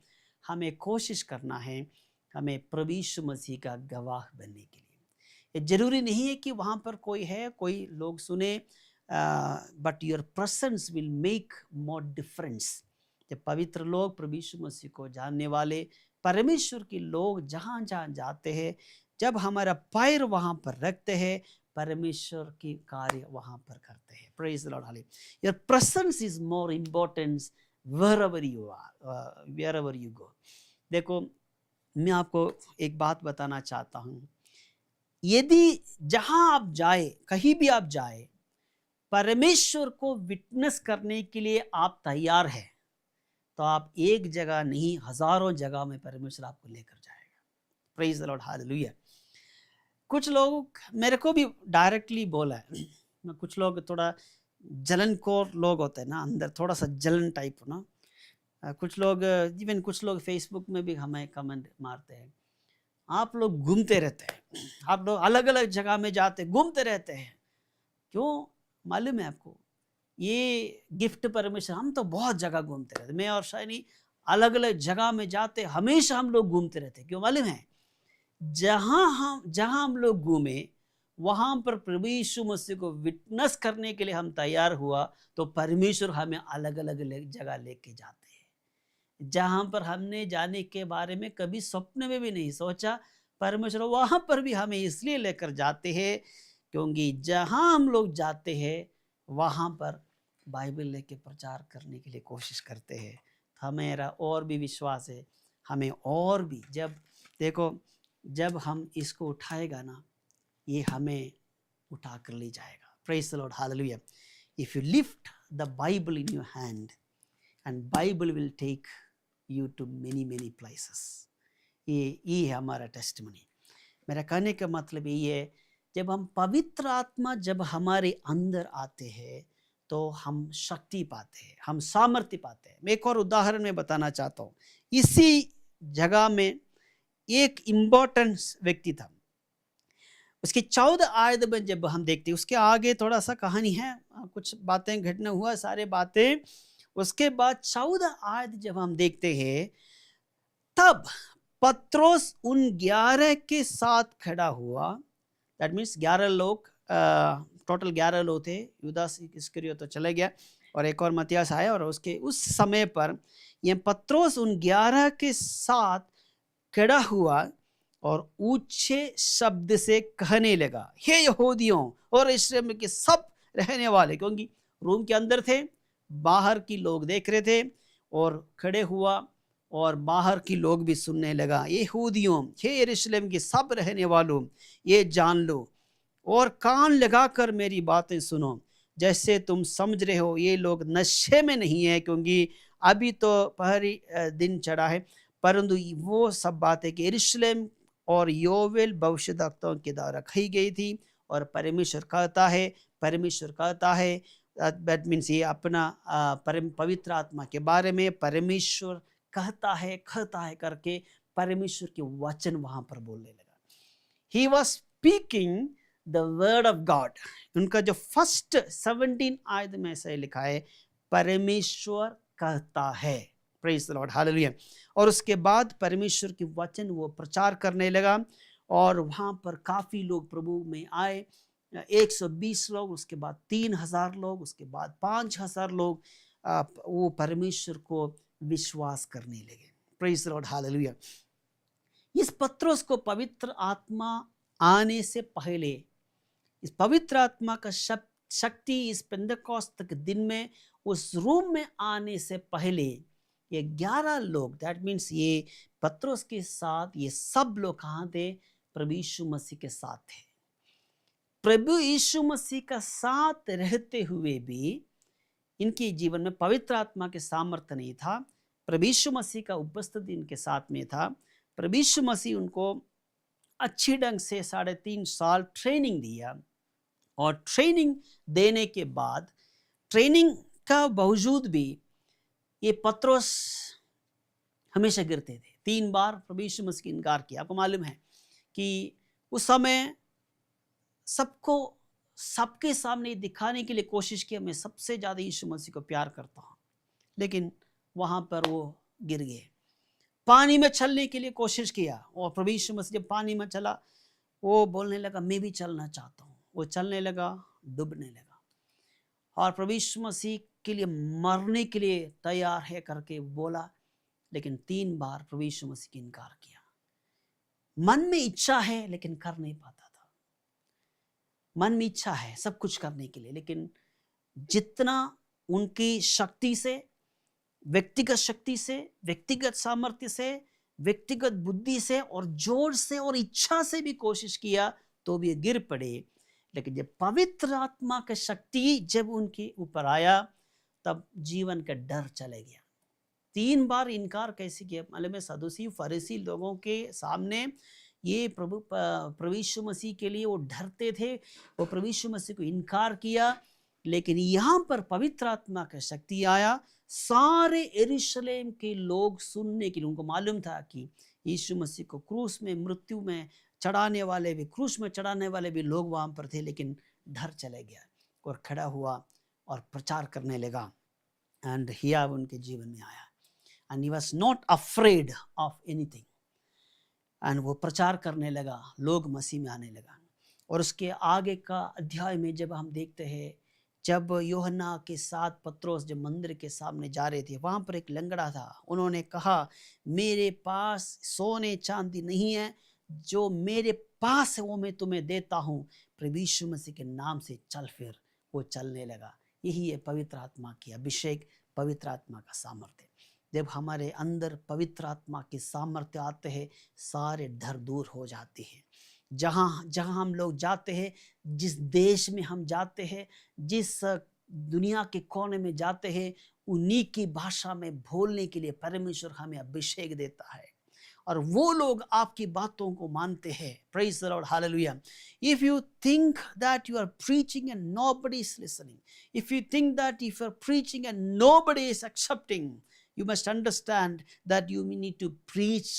हमें कोशिश करना है, हमें प्रभु यीशु मसीह का गवाह बनने के लिए। ये जरूरी नहीं है कि वहाँ पर कोई लोग सुने, but your presence will make more difference. जब पवित्र लोग, प्रभु यीशु मसीह को जानने वाले परमेश्वर के लोग जहाँ जहाँ जाते हैं, जब हमारा पैर वहाँ पर रखते हैं, परमेश्वर की कार्य वहां पर करते हैं। Praise the Lord, hallelujah. Your presence is more important wherever you are, wherever you go. देखो, मैं आपको एक बात बताना चाहता हूं, यदि जहां आप जाए, कहीं भी आप जाए, परमेश्वर को विटनेस करने के लिए आप तैयार हैं, तो आप एक जगह नहीं, हजारों जगह में परमेश्वर आपको लेकर जाएगा। Praise the Lord, hallelujah. कुछ लोग मेरे को भी डायरेक्टली बोला है, कुछ लोग थोड़ा जलनखोर लोग होते हैं ना, अंदर थोड़ा सा जलन टाइप ना, कुछ लोग, इवन कुछ लोग फेसबुक में भी हमें कमेंट मारते हैं, आप लोग घूमते रहते हैं, आप लोग अलग अलग जगह में जाते घूमते रहते हैं। क्यों? मालूम है आपको, ये गिफ्ट परमेश्वर, हम तो बहुत जगह घूमते रहते, मैं और शायनी अलग अलग जगह में जाते, हमेशा हम लोग घूमते रहते। क्यों? मालूम है, जहां हम लोग घूमे, वहां पर प्रभु यीशु मसीह को विटनेस करने के लिए हम तैयार हुआ, तो परमेश्वर हमें अलग अलग जगह लेके जाते हैं, जहां पर हमने जाने के बारे में कभी स्वप्न में भी नहीं सोचा, परमेश्वर वहां पर भी हमें इसलिए लेकर जाते हैं क्योंकि जहां हम लोग जाते हैं वहां पर बाइबल लेके प्रचार करने के लिए कोशिश करते हैं। हमेरा और भी विश्वास है, हमें और भी, जब देखो, जब हम इसको उठाएगा ना, ये हमें उठा कर ले जाएगा। Praise the Lord, hallelujah. If you lift the Bible in your hand, and Bible will take you to many many places. ये है हमारा टेस्टिमनी। मेरा कहने का मतलब ये है, जब हम पवित्र आत्मा जब हमारे अंदर आते हैं तो हम शक्ति पाते हैं, हम सामर्थ्य पाते हैं। मैं एक और उदाहरण में बताना चाहता हूँ। इसी जगह में एक इम्पोर्टेंट व्यक्ति था, उसकी 14 आयत में जब हम देखते हैं, उसके आगे थोड़ा सा कहानी है, कुछ बातें घटना हुआ, सारे बातें, उसके बाद 14 आयत जब हम देखते हैं, तब पत्रोस उन 11 के साथ खड़ा हुआ। दैट मीन्स 11 लोग, टोटल 11 लोग थे। यूदास इस्करियोत तो चले गया और एक और मत्तियास आया, और उसके उस समय पर ये पत्रोस उन 11 के साथ खड़ा हुआ और ऊंचे शब्द से कहने लगा, हे यहूदियों और यरूशलेम के सब रहने वाले, क्योंकि रूम के अंदर थे, बाहर की लोग देख रहे थे, और खड़े हुआ और बाहर की लोग भी सुनने लगा, यहूदियों, हे यरूशलेम के सब रहने वालों, ये जान लो और कान लगाकर मेरी बातें सुनो। जैसे तुम समझ रहे हो ये लोग नशे में नहीं है, क्योंकि अभी तो पहली दिन चढ़ा है, परंतु वो सब बातें कि यरूशलेम और योवेल भविष्यद्वक्ताओं के द्वारा कही गई थी, और परमेश्वर कहता है, दैट मीन्स ये अपना पवित्र आत्मा के बारे में परमेश्वर कहता है करके परमेश्वर के वचन वहां पर बोलने लगा। He was speaking the word of God. उनका जो फर्स्ट 17 आयत में से लिखा है, परमेश्वर कहता है। Praise the Lord, hallelujah. और उसके बाद परमेश्वर के वचन वो प्रचार करने लगा, और वहां पर काफी लोग प्रभु में आए, 120 लोग, उसके बाद 3000 लोग, उसके बाद 5000 लोग वो परमेश्वर को विश्वास करने लगे। Praise the Lord, hallelujah. इस पत्रोस को पवित्र आत्मा आने से पहले, इस पवित्र आत्मा का शक्ति इस पेंटेकोस्त के दिन में उस रूम में आने से पहले, ये 11 लोग, दैट मीन्स ये पत्रोस के साथ ये सब लोग कहाँ थे? प्रभु यीशु मसीह के साथ थे। प्रभु यीशु मसीह का साथ रहते हुए भी इनके जीवन में पवित्र आत्मा के सामर्थ्य नहीं था। प्रभु यीशु मसीह का उपस्थिति इनके साथ में था। प्रभु यीशु मसीह उनको अच्छी ढंग से 3.5 साल ट्रेनिंग दिया, और ट्रेनिंग देने के बाद, ट्रेनिंग का बावजूद भी ये पत्रोस हमेशा गिरते थे। 3 बार प्रभु यीशु मसीह की इनकार किया। आपको मालूम है कि उस समय सबके सामने दिखाने के लिए कोशिश की, मैं सबसे ज्यादा यीशु मसीह को प्यार करता हूं, लेकिन वहां पर वो गिर गए। पानी में चलने के लिए कोशिश किया, और प्रभु यीशु मसीह जब पानी में चला, वो बोलने लगा मैं भी चलना चाहता हूँ। वो चलने लगा, डूबने लगा, और प्रभु यीशु मसीह के लिए मरने के लिए तैयार है करके बोला, लेकिन 3 बार प्रभु यीशु मसीह की इनकार किया। मन में इच्छा है लेकिन कर नहीं पाता था। मन में इच्छा है सब कुछ करने के लिए, लेकिन जितना उनकी शक्ति से, व्यक्तिगत शक्ति से, व्यक्तिगत सामर्थ्य से, व्यक्तिगत बुद्धि से और जोर से और इच्छा से भी कोशिश किया तो भी ये गिर पड़े। लेकिन जब पवित्र आत्मा का शक्ति जब उनके ऊपर आया तब जीवन का डर चले गया। 3 बार इनकार कैसे किया मालूम है? सदूसी फरीसी लोगों के सामने ये प्रभु यीशु मसीह के लिए वो डरते थे, वो प्रभु यीशु मसीह को इनकार किया। लेकिन यहाँ पर पवित्र आत्मा का शक्ति आया, सारे यरूशलेम के लोग सुनने के लिए, उनको मालूम था कि यीशु मसीह को क्रूस में, मृत्यु में चढ़ाने वाले भी, क्रूस में चढ़ाने वाले भी लोग वहाँ पर थे, लेकिन डर चले गया और खड़ा हुआ और प्रचार करने लगा। एंड हिया उनके जीवन में आया, and he was not afraid of anything. And वो प्रचार करने लगा, लोग मसीह में आने लगा। और उसके आगे का अध्याय में जब हम देखते हैं, जब यूहन्ना के साथ पत्रोस जब मंदिर के सामने जा रहे थे, वहाँ पर एक लंगड़ा था। उन्होंने कहा, मेरे पास सोने चांदी नहीं है, जो मेरे पास है वो मैं तुम्हें देता हूँ, प्रभु यीशु मसीह के नाम से चल फिर। वो चलने लगा। यही है पवित्र आत्मा की अभिषेक, पवित्र आत्मा का सामर्थ्य। जब हमारे अंदर पवित्र आत्मा के सामर्थ्य आते हैं, सारे डर दूर हो जाते हैं। जहाँ जहाँ हम लोग जाते हैं, जिस देश में हम जाते हैं, जिस दुनिया के कोने में जाते हैं, उन्हीं की भाषा में बोलने के लिए परमेश्वर हमें अभिषेक देता है और वो लोग आपकी बातों को मानते हैं। Praise the Lord, hallelujah. If you think that you are preaching and nobody is listening, if you think that if you are preaching and nobody is accepting, you must understand that you need to preach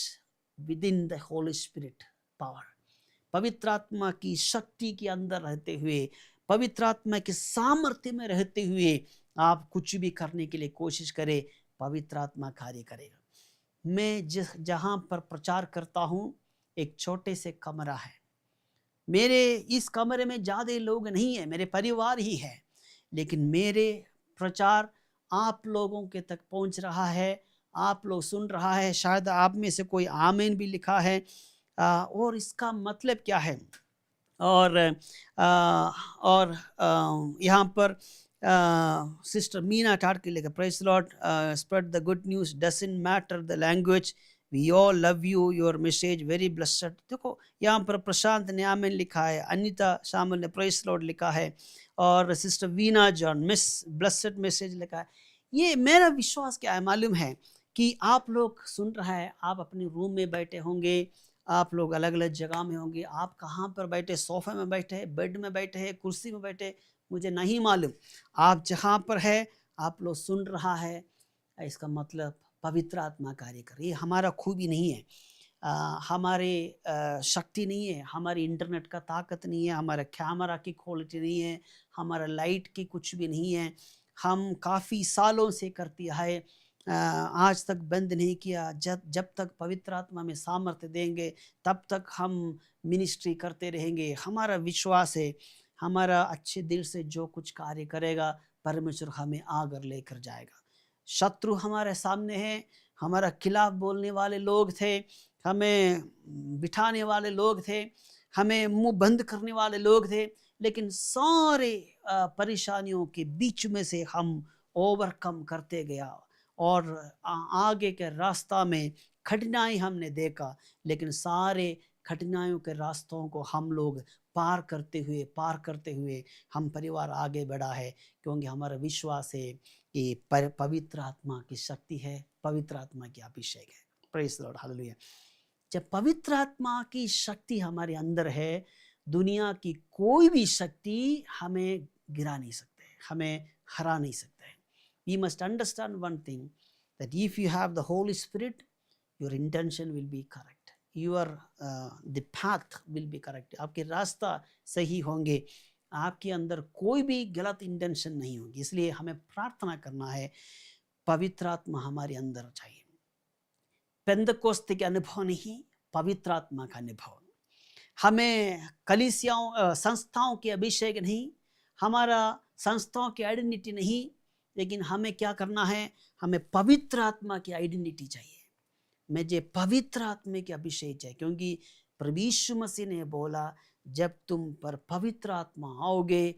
within the Holy Spirit power. पवित्र आत्मा की शक्ति के अंदर रहते हुए, पवित्र आत्मा के सामर्थ्य में रहते हुए आप कुछ भी करने के लिए कोशिश करें, पवित्र आत्मा कार्य करेगा। मैं जहाँ पर प्रचार करता हूँ, एक छोटे से कमरा है। मेरे इस कमरे में ज़्यादा लोग नहीं है, मेरे परिवार ही है, लेकिन मेरे प्रचार आप लोगों के तक पहुंच रहा है, आप लोग सुन रहा है। शायद आप में से कोई आमीन भी लिखा है। और इसका मतलब क्या है? और यहाँ पर सिस्टर मीना टाटकी लिखा, praise Lord, spread the good news, doesn't matter the language, we all love you, your message very blessed. देखो यहाँ पर प्रशांत ने आमीन लिखा है, अनीता शामिल ने प्रेज लॉर्ड लिखा है, और sister Veena John miss blessed message लिखा है। ये मेरा विश्वास क्या है मालूम है कि आप लोग सुन रहा है, आप अपने रूम में बैठे होंगे, आप लोग अलग अलग जगह में होंगे, आप कहाँ पर बैठे, सोफे में बैठे हैं, बेड में बैठे हैं, कुर्सी में बैठे, मुझे नहीं मालूम। आप जहाँ पर है, आप लोग सुन रहा है, इसका मतलब पवित्र आत्मा कार्य कर रही है। हमारा खूबी नहीं है, हमारे शक्ति नहीं है, हमारी इंटरनेट का ताकत नहीं है, हमारा कैमरा की क्वालिटी नहीं है, हमारा लाइट की कुछ भी नहीं है। हम काफ़ी सालों से करते आए, आज तक बंद नहीं किया। जब तक पवित्र आत्मा में सामर्थ्य देंगे तब तक हम मिनिस्ट्री करते रहेंगे। हमारा विश्वास है, हमारा अच्छे दिल से जो कुछ कार्य करेगा, परमेश्वर हमें आगे लेकर जाएगा। शत्रु हमारे सामने है, हमारा खिलाफ बोलने वाले लोग थे, हमें बिठाने वाले लोग थे, हमें मुंह बंद करने वाले लोग थे, लेकिन सारे परेशानियों के बीच में से हम ओवरकम करते गया और आगे के रास्ता में कठिनाई हमने देखा, लेकिन सारे कठिनाइयों के रास्तों को हम लोग पार करते हुए हम परिवार आगे बढ़ा है, क्योंकि हमारा विश्वास है कि पवित्र आत्मा की शक्ति है, पवित्र आत्मा की अभिषेक है। Praise the Lord, hallelujah. जब पवित्र आत्मा की शक्ति हमारे अंदर है, दुनिया की कोई भी शक्ति हमें गिरा नहीं सकते, हमें हरा नहीं सकते। We must understand one thing, that if you have the Holy Spirit, your intention will be correct, your the path will be correct, आपके रास्ता सही होंगे, आपके अंदर कोई भी गलत इंटेंशन नहीं होगी। इसलिए हमें प्रार्थना करना है, पवित्र आत्मा हमारे अंदर चाहिए। पेंतकोस्त के अनुभव नहीं, पवित्र आत्मा का अनुभव। हमें कलीसियाओं संस्थाओं के अभिषेक नहीं, हमारा संस्थाओं की आइडेंटिटी नहीं, लेकिन हमें क्या करना है, हमें पवित्र आत्मा की आइडेंटिटी चाहिए। मुझे पवित्र आत्मा की अभिषेक चाहिए, क्योंकि प्रभु यीशु मसीह ने बोला, जब तुम पर पवित्र आत्मा आओगे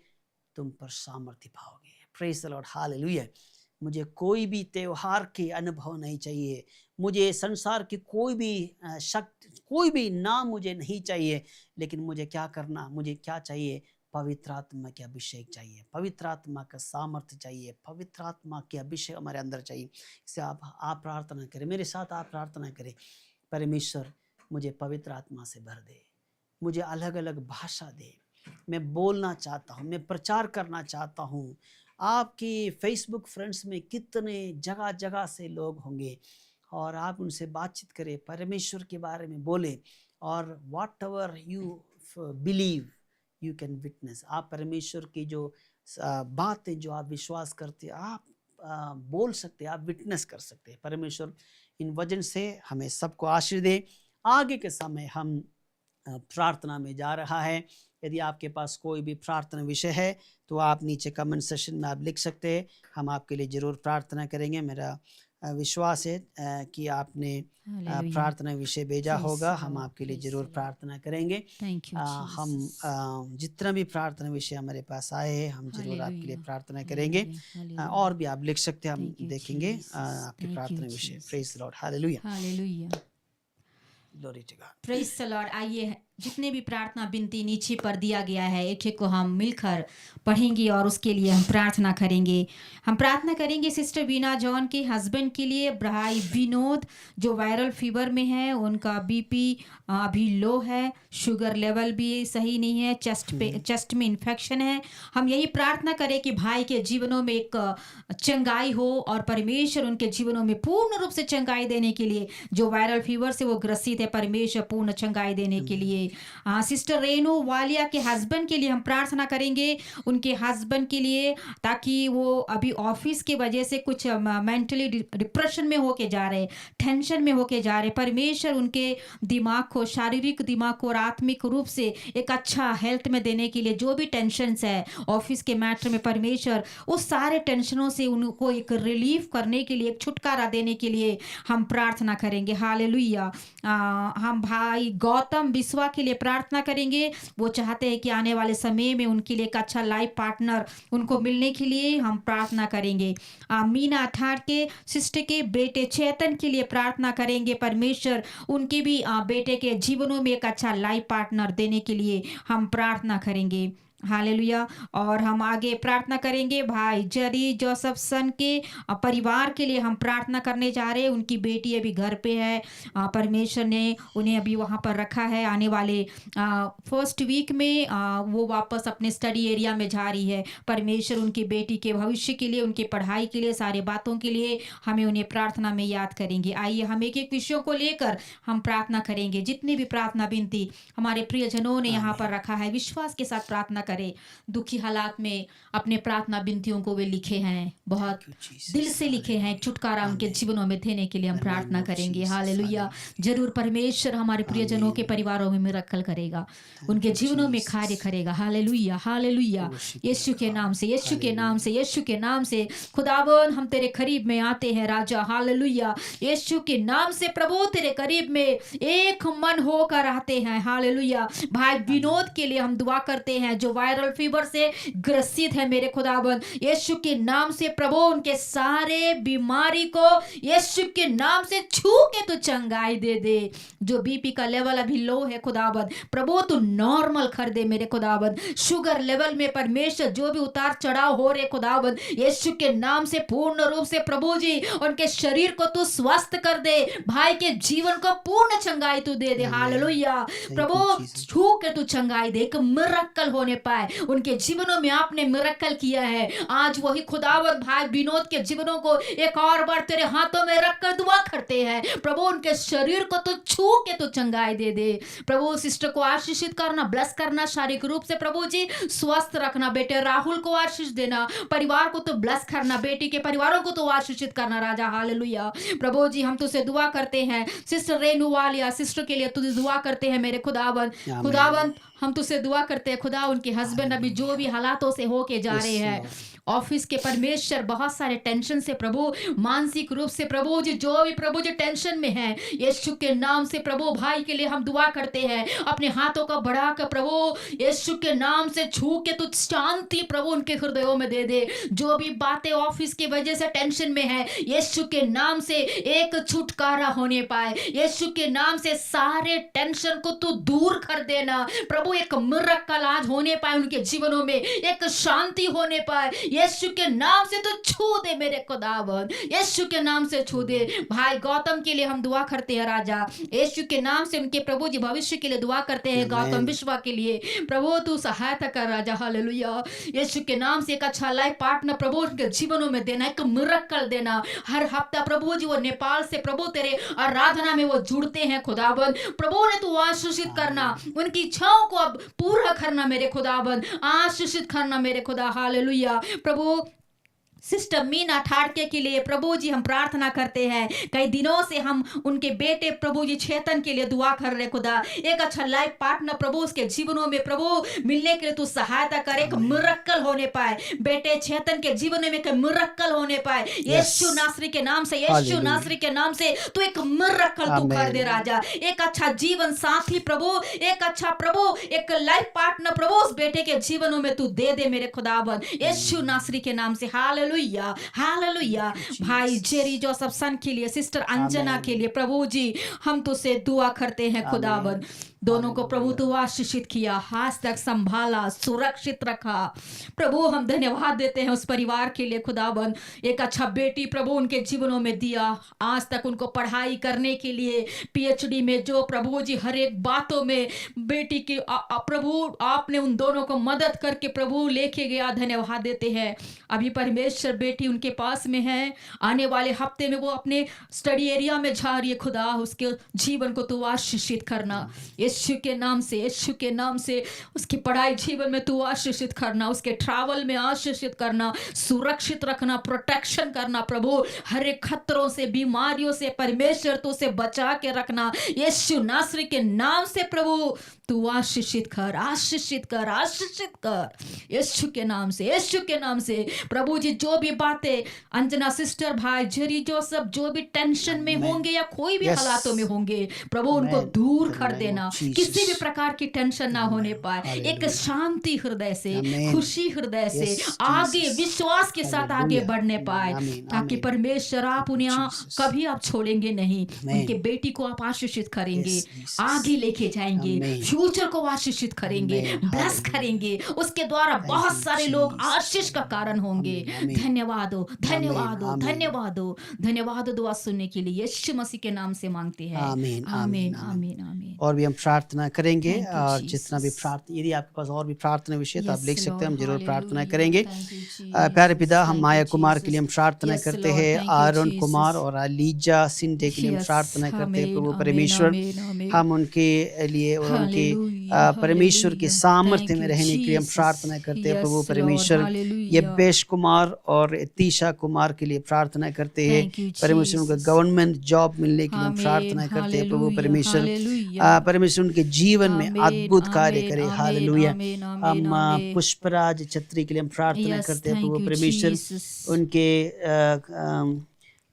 तुम पर सामर्थ्य पाओगे। Praise the Lord, hallelujah. मुझे कोई भी त्योहार के अनुभव नहीं चाहिए, मुझे संसार की कोई भी शक्ति, कोई भी नाम मुझे नहीं चाहिए, लेकिन मुझे क्या करना, मुझे क्या चाहिए? पवित्र आत्मा के अभिषेक चाहिए, पवित्र आत्मा का सामर्थ्य चाहिए, पवित्र आत्मा के अभिषेक हमारे अंदर चाहिए। इससे आप प्रार्थना करें, मेरे साथ आप प्रार्थना करें, परमेश्वर मुझे पवित्र आत्मा से भर दे, मुझे अलग अलग भाषा दे, मैं बोलना चाहता हूँ, मैं प्रचार करना चाहता हूँ। आपकी फेसबुक फ्रेंड्स में कितने जगह जगह से लोग होंगे और आप उनसे बातचीत करें, परमेश्वर के बारे में बोले, और what ever you believe you can witness. आप परमेश्वर की जो बातें जो आप विश्वास करते हैं, आप बोल सकते हैं, आप विटनेस कर सकते हैं। परमेश्वर इन वजन से हमें सबको आशीष दे। आगे के समय हम प्रार्थना में जा रहा है। यदि आपके पास कोई भी प्रार्थना विषय है तो आप नीचे कमेंट सेशन में आप लिख सकते हैं, हम आपके लिए ज़रूर प्रार्थना करेंगे। मेरा विश्वास है कि आपने प्रार्थना विषय भेजा होगा, हम आपके लिए ज़रूर प्रार्थना करेंगे। हम जितना भी प्रार्थना विषय हमारे पास आए हैं, हम ज़रूर आपके लिए प्रार्थना करेंगे। और भी आप लिख सकते हैं, हम देखेंगे आपकी प्रार्थना विषय। Praise the Lord, hallelujah, hallelujah, glory to God. Praise the Lord. आइए जितने भी प्रार्थना विनती नीचे पर दिया गया है, एक एक को हम मिलकर पढ़ेंगे और उसके लिए हम प्रार्थना करेंगे। हम प्रार्थना करेंगे सिस्टर बीना जॉन के हस्बैंड के लिए, भाई विनोद जो वायरल फीवर में है, उनका बीपी अभी लो है, शुगर लेवल भी सही नहीं है, चेस्ट में इन्फेक्शन है। हम यही प्रार्थना करें कि भाई के जीवनों में एक चंगाई हो और परमेश्वर उनके जीवनों में पूर्ण रूप से चंगाई देने के लिए, जो वायरल फीवर से वो ग्रसित है, परमेश्वर पूर्ण चंगाई देने के लिए। सिस्टर रेनू वालिया के हस्बैंड के लिए हम प्रार्थना करेंगे, उनके हस्बैंड के लिए, ताकि वो अभी ऑफिस की वजह से कुछ मेंटली डिप्रेशन में होके जा रहे, टेंशन में होके जा रहे। परमेश्वर उनके दिमाग को, शारीरिक दिमाग को और आत्मिक रूप से एक अच्छा हेल्थ में देने के लिए, जो भी टेंशन्स है ऑफिस के मैटर में, परमेश्वर उस सारे टेंशनों से उनको एक रिलीफ करने के लिए, एक छुटकारा देने के लिए हम प्रार्थना करेंगे। हालेलुया। हम भाई गौतम बिस्वा के लिए प्रार्थना करेंगे। वो चाहते हैं कि आने वाले समय में उनके लिए एक अच्छा लाइफ पार्टनर उनको मिलने के लिए हम प्रार्थना करेंगे। मीना ठाट के सिस्टर के बेटे चेतन के लिए प्रार्थना करेंगे, परमेश्वर उनके भी बेटे के जीवनों में एक अच्छा लाइफ पार्टनर देने के लिए हम प्रार्थना करेंगे। हालेलुया। और हम आगे प्रार्थना करेंगे भाई जरी जोसेफ सन के परिवार के लिए हम प्रार्थना करने जा रहे हैं। उनकी बेटी अभी घर पे है, परमेश्वर ने उन्हें अभी वहाँ पर रखा है। आने वाले फर्स्ट वीक में वो वापस अपने स्टडी एरिया में जा रही है। परमेश्वर उनकी बेटी के भविष्य के लिए, उनकी पढ़ाई के लिए, सारे बातों के लिए हमें उन्हें प्रार्थना में याद करेंगे। आइए हम एक एक विषयों को लेकर हम प्रार्थना करेंगे। जितनी भी प्रार्थना विनती हमारे प्रियजनों ने यहाँ पर रखा है, विश्वास के साथ प्रार्थना करें। दुखी हालात में अपने प्रार्थना विनतियों को वे लिखे हैं, बहुत दिल से लिखे हैं, छुटकारा उनके जीवनों में देने के लिए हम प्रार्थना करेंगे। हालेलुया। जरूर परमेश्वर हमारे प्रियजनों के परिवारों में मिरेकल करेगा, उनके जीवनों में कार्य करेगा। Hallelujah, hallelujah. यीशु के नाम से, यीशु के नाम से, यीशु के नाम से खुदावन हम तेरे करीब में आते हैं राजा। हालेलुया। यीशु के नाम से प्रभु तेरे करीब में एक मन होकर आते हैं। हालेलुया। भाई विनोद के लिए हम दुआ करते हैं, जो वायरल फीवर से ग्रसित है। मेरे खुदावन यीशु के नाम से प्रभु उनके सारे बीमारी को यीशु के नाम से छू के तू चंगाई दे दे। जो बीपी का लेवल अभी लो है खुदावन, प्रभु तू नॉर्मल कर दे। मेरे खुदावन शुगर लेवल में परमेश्वर जो भी उतार चढ़ाव हो रहे खुदावन, यीशु के नाम से पूर्ण रूप से प्रभु जी उनके शरीर को तू स्वस्थ कर दे। भाई के जीवन को पूर्ण चंगाई तू दे दे। हालेलुया। प्रभु छू के तू चंगाई दे, एक मिरेकल होने पाए उनके जीवनों में। आपने मिरेकल किया है, आज वही खुदावन भाई विनोद के जीवनों को एक और बार तेरे हाथों में रखकर दुआ करते हैं। प्रभु उनके शरीर को तो छू के तो चंगाई दे दे। प्रभु सिस्टर को आशीषित करना, ब्लेस करना, शारीरिक रूप से प्रभु जी स्वस्थ रखना। बेटे राहुल को आशीष देना, परिवार को तो ब्लेस करना, बेटी के परिवारों को तो आशीषित करना राजा। हालेलुया। प्रभु जी हम तुझसे दुआ करते हैं, सिस्टर रेनू वालिया सिस्टर के लिए तुझे दुआ करते हैं मेरे खुदावन। खुदावन हम तुझसे दुआ करते हैं खुदा, उनके हस्बैंड अभी जो भी हालातों से होके जा रहे हैं, ऑफिस के परमेश्वर बहुत सारे टेंशन से प्रभु, मानसिक रूप से प्रभु जी, जो भी प्रभु जी टेंशन में है, यीशु के नाम से प्रभु भाई के लिए हम दुआ करते हैं। अपने हाथों का बढ़ाकर प्रभु यीशु के नाम से छू के तू शांति प्रभु उनके हृदयों में दे दे। जो भी बातें ऑफिस की वजह से टेंशन में है, यीशु के नाम से एक छुटकारा होने पाए। यीशु के नाम से सारे टेंशन को तू दूर कर देना प्रभु। एक मिरेकल आज होने पाए उनके जीवनों में, एक शांति होने पाए। यीशु के नाम से तो छू दे मेरे खुदावंद, यीशु के नाम से छू दे। भाई गौतम के लिए हम दुआ करते हैं राजा, यीशु के नाम से उनके प्रभु जी भविष्य के लिए दुआ करते हैं। गौतम विश्वा के लिए प्रभु तू सहायता कर राजा, हालेलुया। यीशु के नाम से एक अच्छा लाइफ पार्टनर प्रभु उनके जीवनों में देना, एक मिरेकल देना। हर हफ्ता प्रभु जी वो नेपाल से प्रभु तेरे आराधना में वो जुड़ते हैं खुदावंद, प्रभु ने तू आशीषित करना, उनकी इच्छाओं को अब पूरा करना मेरे खुदावंद, आशीषित करना मेरे खुदा, हालेलुया। प्रभु सिस्टर मीना ठाड़के के लिए प्रभु जी हम प्रार्थना करते हैं। कई दिनों से हम उनके बेटे प्रभु जी चेतन के लिए दुआ कर रहे खुदा, एक अच्छा लाइफ पार्टनर प्रभु उसके जीवनों में प्रभु मिलने के लिए तू सहायता कर, एक मिरेकल होने पाए बेटे चेतन के जीवन में, एक मिरेकल होने पाए यीशु नासरी के नाम से, यीशु नासरी के नाम से तू एक मिरेकल तू कर दे राजा। एक अच्छा जीवन साथी प्रभु, एक अच्छा प्रभु एक लाइफ पार्टनर प्रभु उस बेटे के जीवनों में तू दे दे मेरे खुदावन, यीशु नासरी के नाम से, हालेलुया हालेलुया। भाई जेरी जोसेफ सन के लिए, सिस्टर अंजना के लिए प्रभु जी हम तुझसे दुआ करते हैं खुदावन। दोनों को प्रभु तू आशीषित किया, आज तक संभाला, सुरक्षित रखा प्रभु। हम धन्यवाद देते हैं उस परिवार के लिए खुदावन। एक अच्छा बेटी प्रभु उनके जीवनों में दिया, आज तक उनको पढ़ाई करने के लिए पीएचडी में जो प्रभु जी हर एक बातों में बेटी की प्रभु आपने उन दोनों को मदद करके प्रभु लेके गया, धन्यवाद देते हैं। अभी परमेश्वर बेटी उनके पास में है, आने वाले हफ्ते में वो अपने स्टडी एरिया में जा रही है खुदा, उसके जीवन को तू आशीषित करना यीशु के नाम से, यीशु के नाम से। उसकी पढ़ाई जीवन में तू आशीषित करना, उसके ट्रैवल में आशीषित करना, सुरक्षित रखना, प्रोटेक्शन करना प्रभु। हर एक खतरों से, बीमारियों से परमेश्वर तू उसे बचा के रखना यीशु नासरी के नाम से प्रभु। तू आशीषित कर, आशीषित कर, आशीषित कर यीशु के नाम से, यीशु के नाम से प्रभु जी। जो भी बातें अंजना सिस्टर, भाई जेरी जोसेफ जो भी टेंशन में होंगे या कोई भी हालातों में होंगे प्रभु उनको दूर कर देना, किसी भी प्रकार की टेंशन ना होने पाए। एक शांति हृदय से, खुशी हृदय से आगे विश्वास के साथ आगे बढ़ने पाए, ताकि परमेश्वर आप उन्हें कभी आप छोड़ेंगे नहीं। उनके बेटी को आप आशीषित करेंगे, आगे लेके जाएंगे, फ्यूचर को आशीषित करेंगे, ब्लेस करेंगे, उसके द्वारा बहुत सारे लोग आशीष का कारण होंगे। धन्यवाद हो, धन्यवाद हो, धन्यवाद हो, धन्यवाद। दुआ सुनने के लिए यीशु मसीह के नाम से मांगते हैं, आमीन आमीन आमीन आमीन। और भी हम प्रार्थना करेंगे, और जितना भी प्रार्थना, यदि आपके पास और भी प्रार्थना विषय तो आप लिख सकते हैं, हम जरूर प्रार्थना करेंगे। प्यारे पिता, हम माया कुमार के लिए हम प्रार्थना करते हैं, आरोन कुमार और अलीजा सिंधे के लिए हम प्रार्थना करते हैं प्रभु परमेश्वर। हम उनके लिए और उनके परमेश्वर के सामर्थ्य में रहने के लिए हम प्रार्थना करते हैं प्रभु परमेश्वर। यब्बेश कुमार और तीशा कुमार के लिए प्रार्थना करते हैं परमेश्वर, उनको गवर्नमेंट जॉब मिलने के लिए हम प्रार्थना करते हैं प्रभु परमेश्वर। परमेश्वर उनके जीवन में अद्भुत कार्य करे, हालेलुया। हम पुष्पराज छत्री के लिए हम प्रार्थना करते हैं प्रभु परमेश्वर, उनके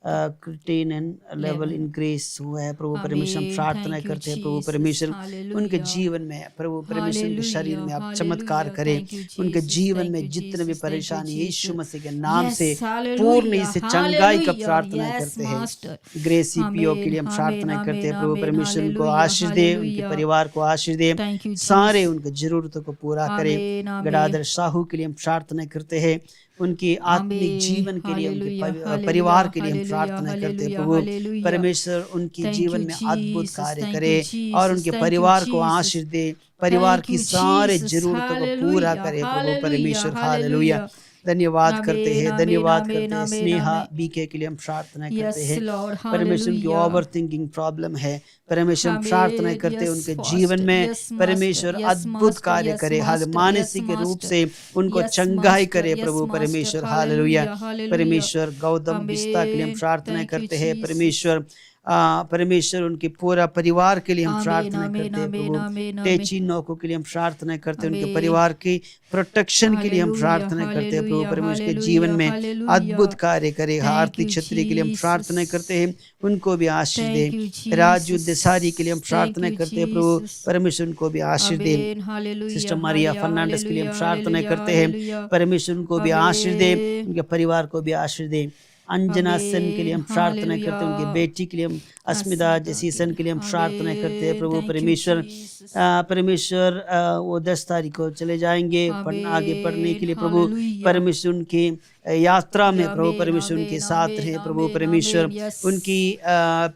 क्रिटीन एंड लेवल इंक्रीज हुआ है प्रभु परमेश्वर। हम प्रार्थना करते हैं प्रभु परमेश्वर, उनके जीवन में प्रभु परमेश्वर के शरीर में आप चमत्कार करें, उनके जीवन में जितने भी परेशानी यीशु मसीह के नाम से पूर्ण से चंगाई का प्रार्थना करते हैं। ग्रेसी पियो के लिए हम प्रार्थना करते हैं प्रभु परमेश्वर, उनको आशीष दे, उनके परिवार को आशीष दे, सारे उनकी जरूरतों को पूरा करे। गडाधर साहू के लिए हम प्रार्थना करते हैं, उनकी आत्मिक जीवन के लिए, उनके परिवार के लिए हम प्रार्थना करते हैं प्रभु परमेश्वर। उनके जीवन में अद्भुत कार्य करे और उनके परिवार को आशीष दे, परिवार की सारे जरूरतों को पूरा करे प्रभु परमेश्वर, हालेलुया। धन्यवाद करते हैं, धन्यवाद करते हैं। स्नेहा बीके के लिए हम प्रार्थना करते हैं परमेश्वर, की ओवर थिंकिंग प्रॉब्लम है परमेश्वर, प्रार्थना करते हैं उनके जीवन में परमेश्वर अद्भुत कार्य करे, हाल मानसिक रूप से उनको चंगाई करे प्रभु परमेश्वर, हालेलुया। परमेश्वर गौतम बिस्ता के लिए हम प्रार्थना करते हैं परमेश्वर, परमेश्वर उनके पूरा परिवार के लिए हम आमीन, प्रार्थना आमीन, करते हैं आमीन, प्रभु। आमीन, टेची नौकों के लिए हम प्रार्थना करते हैं, उनके आमीन। परिवार की प्रोटेक्शन के लिए हम हालेलुया, प्रार्थना करते हैं प्रभु। हालेलुया, परमेश्वर के हालेलुया, जीवन में हालेलुया। अद्भुत कार्य करे। Thank आरती you, छत्री के लिए हम प्रार्थना Jesus. करते हैं, उनको भी आशीष दे। Thank you, Jesus. राजू देसारी के लिए हम Thank प्रार्थना you, करते हैं प्रभु, Jesus. परमेश्वर उनको भी आशीष दे। Amen, hallelujah, sister Maria hallelujah, Fernandes के लिए हम हालेलुया, प्रार्थना हालेलुया, करते हैं, हालेलुया। परमेश्वर उनको भी आशीष दे, आमीन, उनके परिवार को भी आशीष दे। अंजना सेन के लिए हम आमीन, प्रार्थना करते हैं, उनकी हालेलुया। बेटी के लिए हम अस्मिता जसीसन के लिए हम प्रार्थना करते हैं आमीन, प्रभु। thank you, परमेश्वर Jesus. परमेश्वर वो 10 तारीख को चले जाएंगे आगे पढ़ने के लिए प्रभु। हालेलुया। परमेश्वर उनकी यात्रा में प्रभु आमीन, परमेश्वर उनके आमीन, साथ आमीन, रहे प्रभु। आमीन, परमेश्वर आमीन, yes. उनकी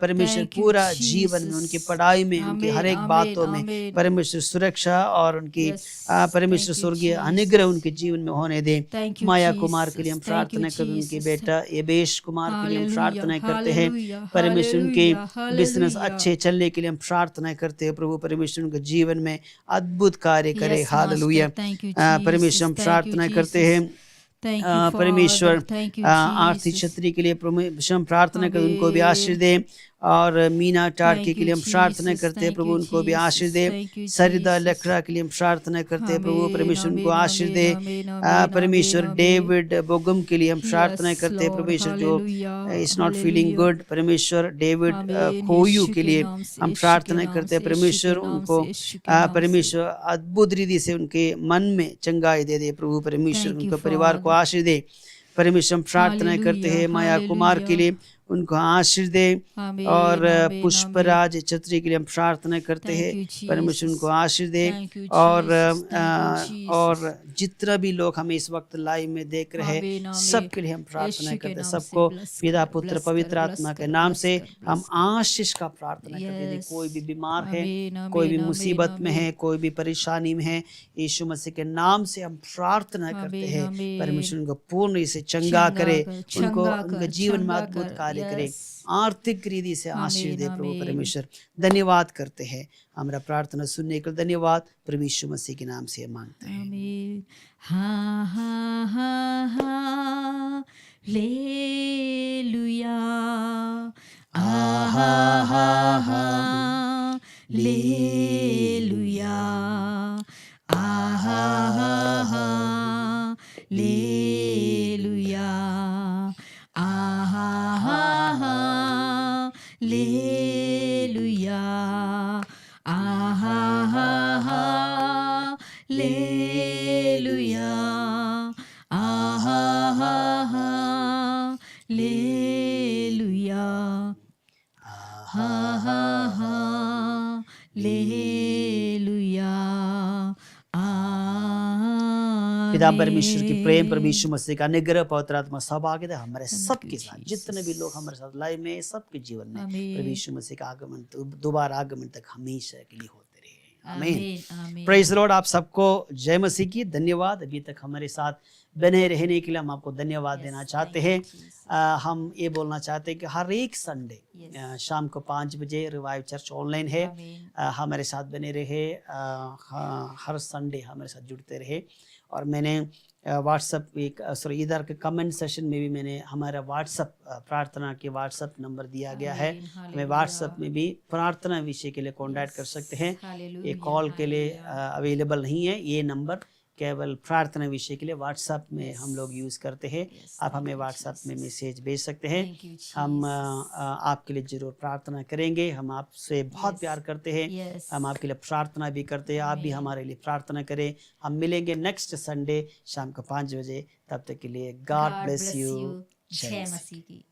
परमेश्वर Thank you, पूरा जीवन में, Jesus. उनकी पढ़ाई में, उनकी हर एक आमीन, बातों आमीन, में आमीन। परमेश्वर सुरक्षा और उनकी Yes, परमेश्वर thank you, स्वर्गीय Jesus. अनुग्रह उनके जीवन में होने दे। Thank you, माया कुमार के लिए हम Jesus. Thank you, प्रार्थना करते हैं, उनके Jesus. बेटा एबेश कुमार के लिए हम हालेलुया, प्रार्थना करते हैं। हालेलुया, परमेश्वर उनके हालेलुया, बिजनेस हालेलुया। अच्छे चलने के लिए हम प्रार्थना करते हैं प्रभु। परमेश्वर उनके जीवन में अद्भुत कार्य करे। Yes, hallelujah. Master. Thank you, परमेश्वर हम Jesus. Thank you, प्रार्थना करते Jesus. हैं Thank you, परमेश्वर Father. Thank you, Aarti Jesus. छत्री के लिए परमेश्वर हम प्रार्थना करते हैं, उनको भी आशीष आमीन। दे। और मीना टाटके Thank के लिए you, हम प्रार्थना Jesus. करते हैं Thank प्रभु, you, उनको भी आशीष Jesus. They. Thank you, Sarita Jesus. लकड़ा के लिए हम प्रार्थना करते हैं प्रभु, आमीन, परमेश्वर उनको आमीन, आशीष दे। आमीन, आमीन, परमेश्वर आमीन, डेविड बोगम के लिए हम प्रार्थना Yes, करते हैं Lord. परमेश्वर, जो Hallelujah. Is not feeling Hallelujah. Good. परमेश्वर डेविड आमीन, खोयू यीशु के के लिए नाम से, हम यीशु के प्रार्थना नाम करते हैं से, परमेश्वर, यीशु के नाम उनको से, यीशु के नाम से। परमेश्वर अद्भुत रीति से उनके मन में चंगाई दे दे प्रभु। परमेश्वर Thank you, उनके परिवार को Father. आशीष दे। परमेश्वर हम प्रार्थना करते हैं Hallelujah, माया कुमार के लिए, hallelujah. उनको आशीष दे। आमीन, और आमीन, पुष्पराज छत्री के लिए हम प्रार्थना करते Thank हैं, you, Jesus. परमेश्वर उनको आशीष दे। Thank you, और Jesus. Thank you, Jesus. और जितना भी लोग हमें इस वक्त लाइव में देख रहे आमीन, आमीन। सबके लिए हम प्रार्थना यीशु के करते हैं। नाम से सबको bless पिता कर, पुत्र bless पवित्र कर, आत्मा bless के कर, नाम bless से कर, हम bless कर। आशीष का प्रार्थना करते हैं। Yes. कोई भी बीमार है, आमीन, कोई भी आमीन, मुसीबत आमीन, में आमीन। है, कोई भी परेशानी में है, यीशु मसीह के नाम से हम प्रार्थना करते आमीन, हैं आमीन। परमेश्वर उनको पूर्ण से चंगा करे, उनको उनके जीवन में अद्भुत कार्य करे, Yes. आर्थिक रीति से आशीष दे प्रभु। आमीन। परमेश्वर धन्यवाद करते हैं, हमारा प्रार्थना सुनने के लिए धन्यवाद। प्रभु यीशु मसीह के नाम से मांगते हैं। आमीन। हाँ हाँ हाँ हाँ लेलुया। आहा हा हा लेलुया। आहा हा हा लेलुया। आहा हा हा लेलुया। आहा हा हा लेलुया। आहा हा हा लेलुया। हा हा हा लेलुया। पिता परमेश्वर की प्रेम, प्रभु यीशु मसीह का अनुग्रह, पवित्र आत्मा सब आगे दे हमारे सबके साथ, जितने भी लोग हमारे साथ लाइव में, सबके जीवन में आमीन। प्रभु यीशु मसीह का आगमन दोबारा आगमन तक हमेशा के लिए होते रहे। आमीन। आमीन, आमीन। Praise Lord. आप सबको जय मसीह की। धन्यवाद अभी तक हमारे साथ बने रहने के लिए हम आपको धन्यवाद देना चाहते हैं। हम ये बोलना चाहते हैं कि हर एक संडे शाम को 5 बजे रिवाइव चर्च ऑनलाइन है। आमीन। हमारे साथ बने रहे, हर संडे हमारे साथ जुड़ते रहे। और मैंने व्हाट्सअप इधर के कमेंट सेशन में भी मैंने हमारा व्हाट्सअप प्रार्थना के व्हाट्सअप नंबर दिया गया है। आमीन, हमें हालेलुया। व्हाट्सअप में भी प्रार्थना विषय के लिए कांटेक्ट कर सकते हैं। ये हालेलुया, कॉल के लिए हालेलुया। अवेलेबल नहीं है। ये नंबर केवल प्रार्थना विषय के लिए व्हाट्सएप में हम लोग यूज़ करते हैं। आप हमें व्हाट्सएप में मैसेज भेज सकते हैं। हम आपके लिए ज़रूर प्रार्थना करेंगे। हम आपसे बहुत प्यार करते हैं। हम आपके लिए प्रार्थना भी करते हैं। आप भी हमारे लिए प्रार्थना करें। हम मिलेंगे नेक्स्ट संडे शाम को 5 बजे। तब तक के लिए गॉड ब्लेस यू। जय मसीह की।